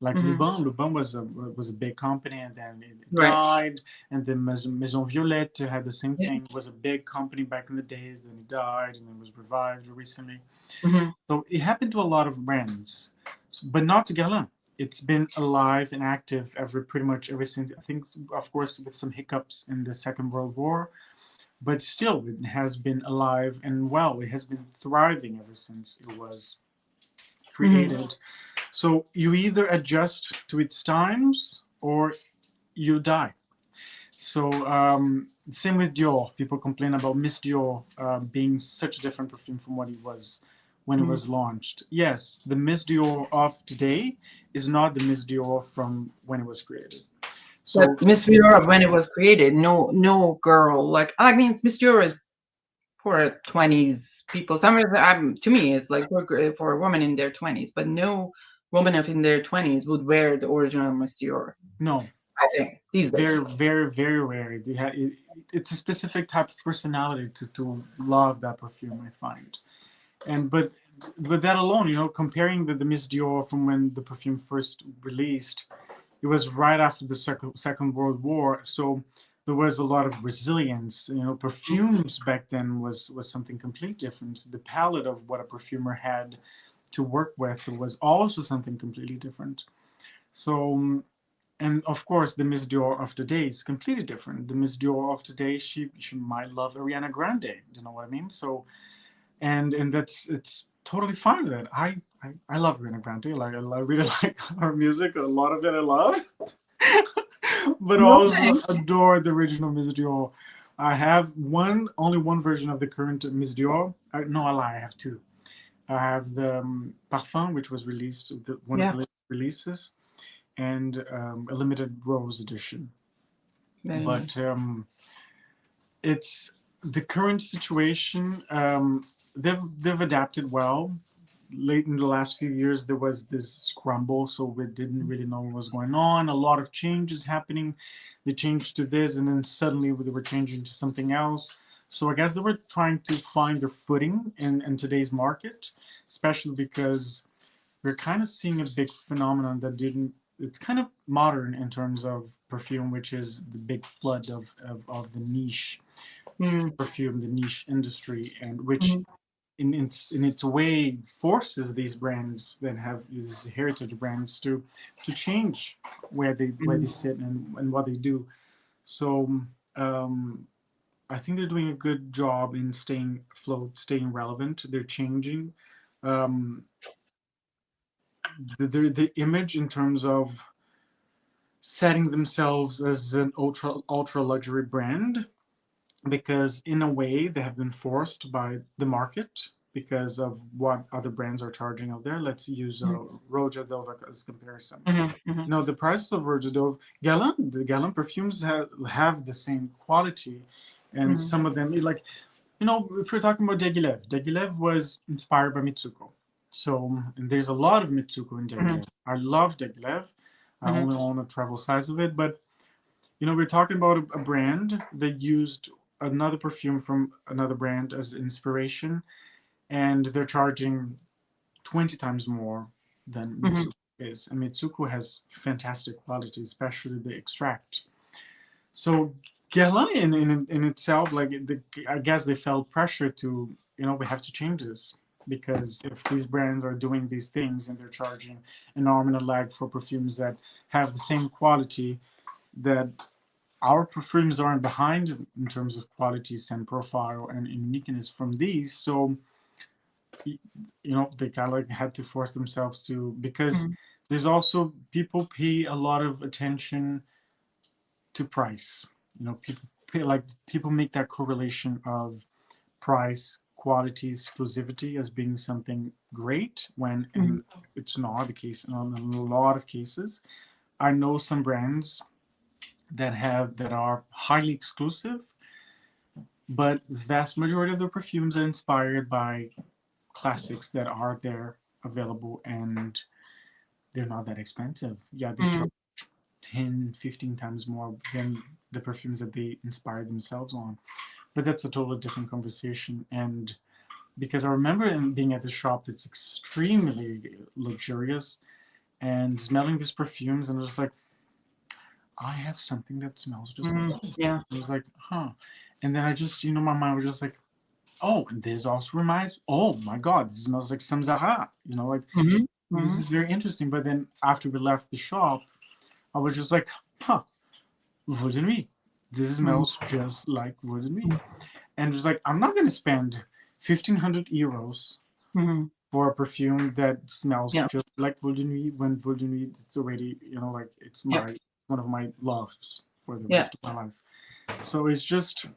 Like mhm. Lubin was a big company, and then it Right. died. And then Maison Violette had the same Yeah. thing. It was a big company back in the days, then it died, and then was revived recently. Mhm, So it happened to a lot of brands, but not to Guerlain. It's been alive and active pretty much ever since. I think, of course, with some hiccups in the Second World War, but still, it has been alive and well. It has been thriving ever since it was mhm, created. So you either adjust to its times or you die. So same with Dior. People complain about Miss Dior being such a different perfume from what it was when it mhm. was launched. Yes, the Miss Dior of today is not the Miss Dior from when it was created. But So Miss Europe, when it was created, no girl like I mean, Miss Europe is for 20s people. Some of them, to me, it's like for a woman in their 20s, but no woman of in their 20s would wear the original Miss Europe. no, I think these days. very, very, very rare. It's a specific type of personality to love that perfume, I find. And but that alone, comparing the Miss Dior from when the perfume first released, it was right after the Second World War, so there was a lot of resilience. Perfumes back then was something completely different. The palette of what a perfumer had to work with was also something completely different. So, and of course, the Miss Dior of today is completely different. The Miss Dior of today, she might love Ariana Grande. You know what I mean? So, and that's it's totally fine with it. I love Ariana Grande. Like I really like her music. A lot of it I love, but also Okay. adore the original Miss Dior. I have only one version of the current Miss Dior. No, I lie. I have two. I have the Parfum, which was released, one of Yeah. the latest releases, and a limited rose edition. Very But nice. it's the current situation. They've adapted well. Late in the last few years, there was this scramble, so we didn't really know what was going on. A lot of changes happening. They changed to this, and then suddenly they were changing to something else. So I guess they were trying to find their footing in today's market, especially because we're kind of seeing a big phenomenon that didn't it's kind of modern in terms of perfume, which is the big flood of the niche Mm, perfume, the niche industry, and which mhm, in its way forces these brands that have these heritage brands to change where they mhm, sit and what they do. So um, I think they're doing a good job in staying afloat, staying relevant. They're changing. Um, the image in terms of setting themselves as an ultra luxury brand, because in a way they have been forced by the market because of what other brands are charging out there. Let's use Roja Dove as comparison. mhm, mhm, The prices of Roja Dove, the Guerlain perfumes have the same quality, and mhm, some of them, like, if we're talking about Degilev was inspired by Mitsuko. So there's a lot of Mitsuko in mhm, Degilev. I love Degilev. I mhm, only own a travel size of it, but we're talking about a brand that used another perfume from another brand as inspiration, and they're charging 20 times more than mhm, Mitsuko is. And Mitsuko has fantastic quality, especially the extract. So Guerlain in itself, like I guess they felt pressure to, we have to change this, because if these brands are doing these things and they're charging an arm and a leg for perfumes that have the same quality, that our perfumes aren't behind in terms of quality, scent profile, and uniqueness from these. So they kind of like had to force themselves to, because mhm, there's also people pay a lot of attention to price. People make that correlation of price, quality, exclusivity as being something great, when mhm, it's not the case in a lot of cases. I know some brands that are highly exclusive, but the vast majority of their perfumes are inspired by classics that are there available, and they're not that expensive. Yeah, they charge mhm, 10, 15 times more than the perfumes that they inspired themselves on. But that's a totally different conversation. And because I remember being at the shop that's extremely luxurious and smelling these perfumes, and I was just like, I have something that smells just like mhm. this. Yeah. I was like, huh. And then I just, my mind was just like, oh, and this also reminds, oh my God, this smells like Samzara. Like, Mhm, this mhm. is very interesting. But then after we left the shop, I was just like, huh, Voix de Nuit. This Mhm, smells just like Voix de Nuit. mhm. And just like, I'm not going to spend 1,500 euros Mhm. for a perfume that smells Yeah. just like Voix de Nuit, when Voix de Nuit, it's already, like, it's Yeah. one of my loves for the Yeah. rest of my life. So it's just,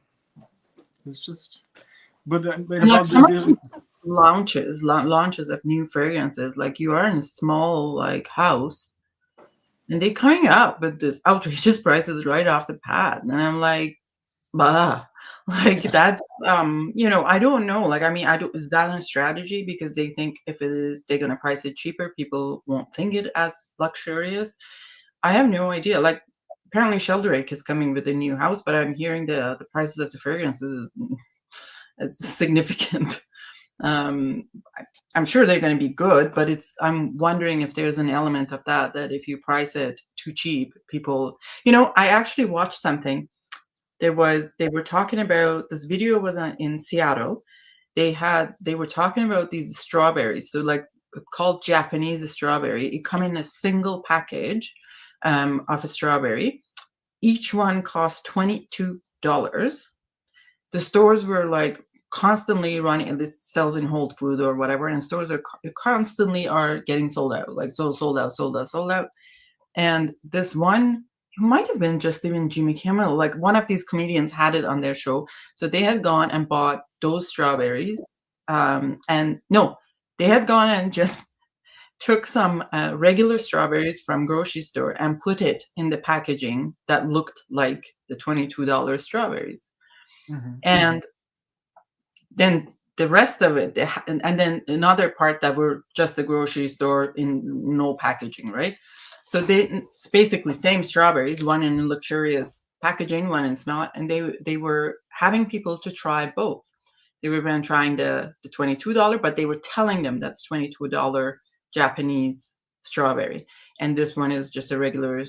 but And like about some of the these launches of new fragrances, like you are in a small like house and they coming out with this outrageous prices right off the pad. And I'm like, bah. Like that's I don't know. Like I mean, I don't is that a strategy because they think if it is they're gonna price it cheaper, people won't think it as luxurious. I have no idea. Like apparently Sheldrake is coming with a new house, but I'm hearing the prices of the fragrances is significant. Um, I'm sure they're going to be good, but I'm wondering if there's an element of that if you price it too cheap, people, I actually watched something. They were talking about this video was in Seattle. They were talking about these strawberries. So like called Japanese strawberry. It come in a single package of a strawberry. Each one cost $22. The stores were like constantly running, and this sells in Whole Foods or whatever, and stores are constantly are getting sold out, like sold out. And this one, it might have been just even Jimmy Kimmel, like one of these comedians had it on their show. So they had gone and bought those strawberries. And no, they had gone and just took some regular strawberries from grocery store and put it in the packaging that looked like the $22 strawberries. Mm-hmm. And then the rest of it, and then another part that were just the grocery store in no packaging, right? So it's basically same strawberries, one in luxurious packaging, one is not, and they were having people to try both. They were then trying the $22, but they were telling them that's $22 Japanese strawberry, and this one is just a regular.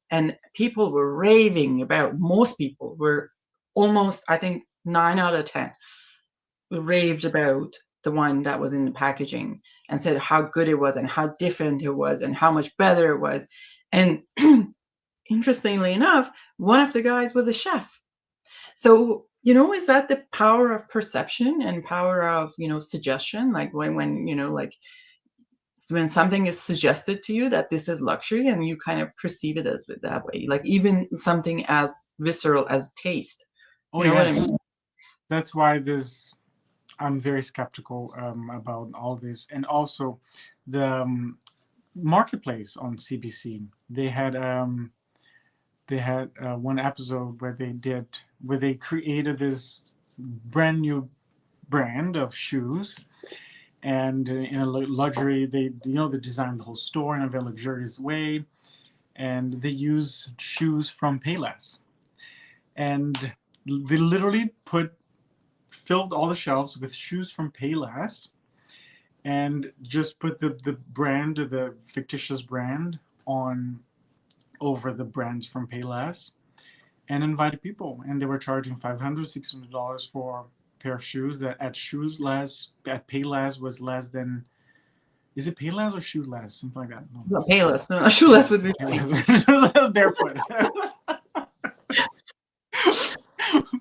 And people were raving about. Most people were almost, I think, 9 out of 10 raved about the one that was in the packaging and said how good it was and how different it was and how much better it was. And interestingly enough, one of the guys was a chef. So, is that the power of perception and power of, suggestion? Like when like when something is suggested to you that this is luxury and you kind of perceive it as that way, like even something as visceral as taste. Oh, you know yes. what I mean? That's why I'm very skeptical about all this. And also the marketplace on CBC. They had one episode where they created this brand new brand of shoes, and in a luxury, they designed the whole store in a very luxurious way, and they use shoes from Payless, and they literally filled all the shelves with shoes from Payless, and just put the brand, the fictitious brand, on over the brands from Payless, and invited people. And they were charging $500, $600 for a pair of shoes that at Payless was less than. Is it Payless or Shoeless? Something like that. No, Payless. No, Shoeless would be barefoot.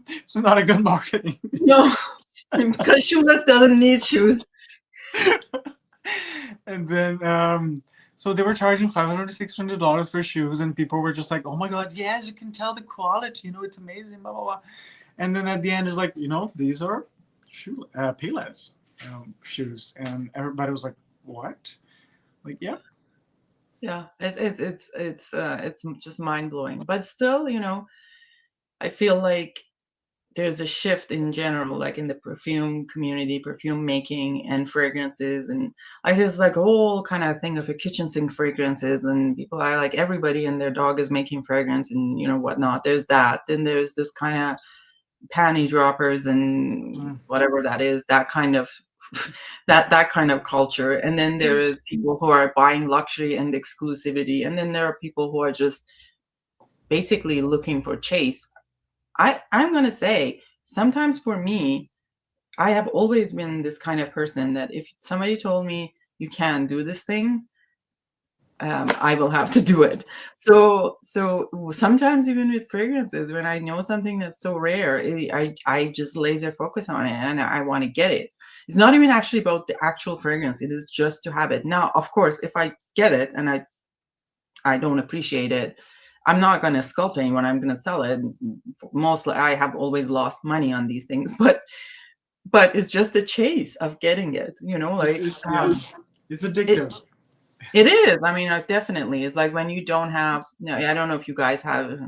It's not a good marketing. No, because Shoeless doesn't need shoes. And then, so they were charging $500 to $600 for shoes, and people were just like, "Oh my God, yes, you can tell the quality. It's amazing." Blah blah blah. And then at the end, it's like, these are Payless shoes, and everybody was like, "What?" Like, yeah. Yeah, it's just mind blowing. But still, I feel like there's a shift in general, like in the perfume community, perfume making and fragrances. And I just like a whole kind of thing of a kitchen sink fragrances, and people are like, everybody and their dog is making fragrance and whatnot. There's that. Then there's this kind of panty droppers and whatever that is, that kind of that kind of culture. And then there is people who are buying luxury and exclusivity. And then there are people who are just basically looking for chase. I'm going to say, sometimes for me, I have always been this kind of person that if somebody told me you can't do this thing, I will have to do it. So sometimes even with fragrances, when I know something that's so rare, I just laser focus on it and I want to get it. It's not even actually about the actual fragrance. It is just to have it. Now, of course, if I get it and I don't appreciate it, I'm not going to sculpt anyone. I'm going to sell it. Mostly, I have always lost money on these things, but it's just the chase of getting it. It's addictive. It is. I mean, definitely. It's like when you don't have. No, I don't know if you guys have.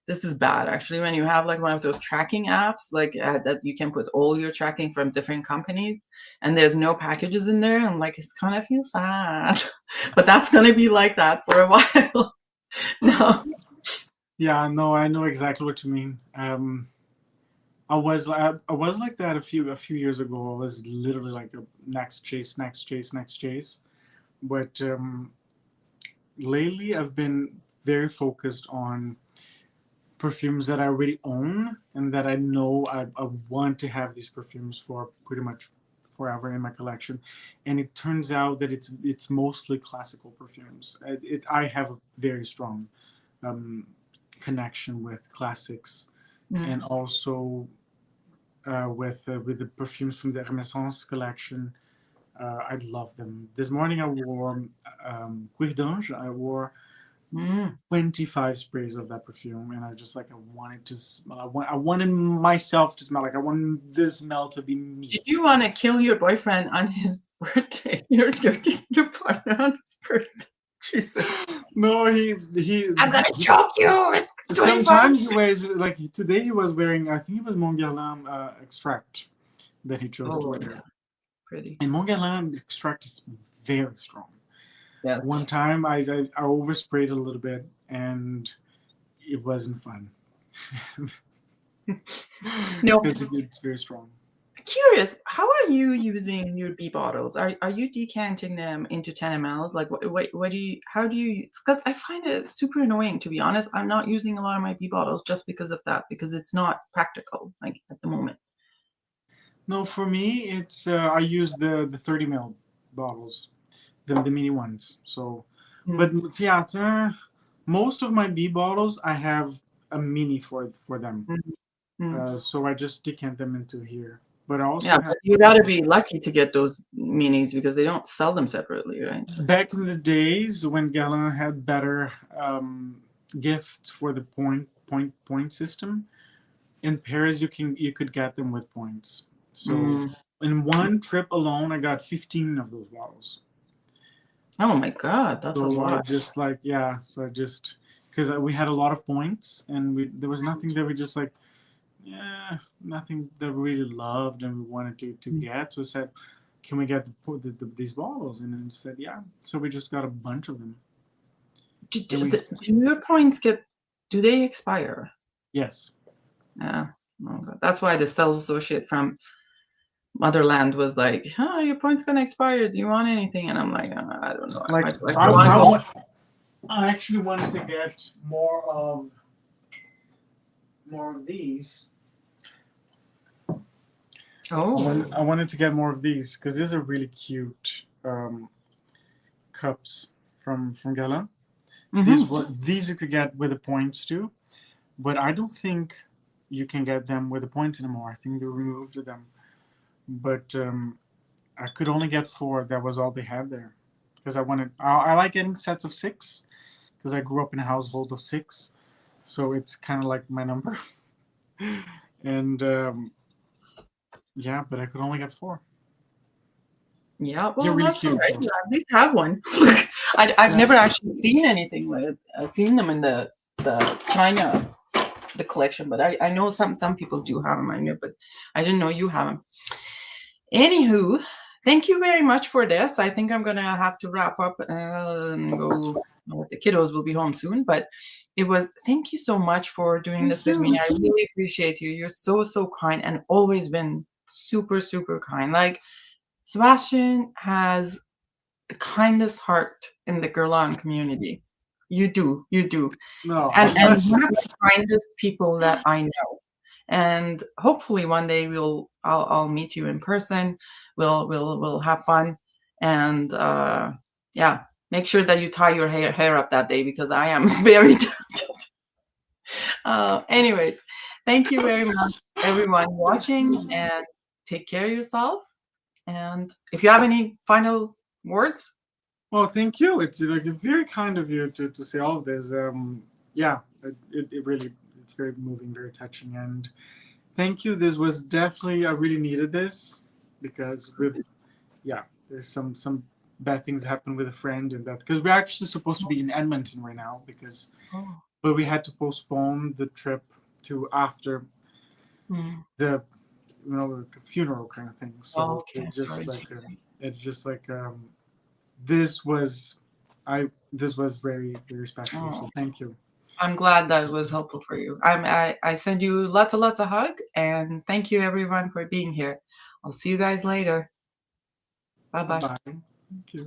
This is bad, actually. When you have like one of those tracking apps, like that you can put all your tracking from different companies, and there's no packages in there, and like it's kind of feel sad. But that's going to be like that for a while. No. Yeah, no, I know exactly what you mean. I was like that a few years ago. I was literally like a next chase. But lately, I've been very focused on perfumes that I already own and that I know I want to have these perfumes for pretty much forever in my collection, and it turns out that it's mostly classical perfumes. I have a very strong um, connection with classics, and Mm. also with the perfumes from the Renaissance collection. I love them. This morning I wore Guerlain. I wore Mm. 25 sprays of that perfume, and I just like I wanted to smell. I wanted myself to smell like I wanted this smell to be me. Did you want to kill your boyfriend on his birthday? Your partner on his birthday? Jesus. No, he. I'm gonna choke you with 25. Sometimes he wears like today he was wearing. I think it was Mont Guerlain extract that he chose to Oh, wear, yeah, pretty. and Mont Guerlain extract is very strong. Yeah. One time I oversprayed a little bit, and it wasn't fun No, because it's very strong. curious, how are you using your bee bottles? Are you decanting them into 10 mLs? Like, what do you, how do you, because I find it super annoying, to be honest. I'm not using a lot of my bee bottles just because of that, because it's not practical, like, at the moment. No, for me, it's I use the 30 ml bottles, the mini ones. So, but Mm, yeah, most of my B bottles I have a mini for them. mm, mm. So I just decant them into here. But I Yeah, also have but you gotta be lucky to get those minis because they don't sell them separately, right? back in the days when Guerlain had better gifts for the point system. In Paris, you could get them with points. So Mm. in one trip alone, I got 15 of those bottles. Oh my God, that's a So I lot. just like yeah. So I just because we had a lot of points and there was nothing that we just like yeah nothing that we really loved and we wanted to Mm. get. So I said, can we get these bottles? And then said yeah. So we just got a bunch of them. And we Do your points get, do they expire? yes. Yeah. Oh God. That's why the sales associate from Motherland was like, "Oh, your point's gonna expire. Do you want anything?" And I'm like, I don't know. Like I want to go. I actually wanted to get more of these. Oh. I wanted to get more of these because these are really cute cups from Gala. Mm-hmm. These you could get with the points too, but I don't think you can get them with the points anymore. I think they removed them. But I could only get four. That was all they had there because I wanted. I like getting sets of six because I grew up in a household of six, so it's kind of like my number. And yeah, but I could only get four. Yeah. They're Well, really that's all cute right. though. You at least have one. I've Yeah. never actually seen anything with it. I've seen them in the China the collection, but I know some people do have them. I know, but I didn't know you have them. Anywho, thank you very much for this. I think I'm gonna have to wrap up and go. Well, the kiddos will be home soon, but it was. Thank you so much for doing this Thank with me. you. I really appreciate you. You're so kind and always been super kind. Like Sebastian has the kindest heart in the Guerlain community. You do, No. and one of the kindest people that I know. And hopefully one day I'll meet you in person. We'll have fun, and yeah, make sure that you tie your hair up that day because I am very tempted. Anyways, thank you very much, everyone watching, and take care of yourself. And if you have any final words, Well, thank you. It's like very kind of you to say all of this. Yeah, it really it's very moving, very touching, and thank you. This was definitely I really needed this because with yeah, there's some bad things happen with a friend and that because we're actually supposed to be in Edmonton right now because oh, but we had to postpone the trip to after mm, the like funeral kind of thing. oh, So okay, sorry. it's just like this was this was very special. Oh, So thank you. I'm glad that was helpful for you. I send you lots of hug and thank you everyone for being here. I'll see you guys later. Bye Bye bye. bye. Thank you.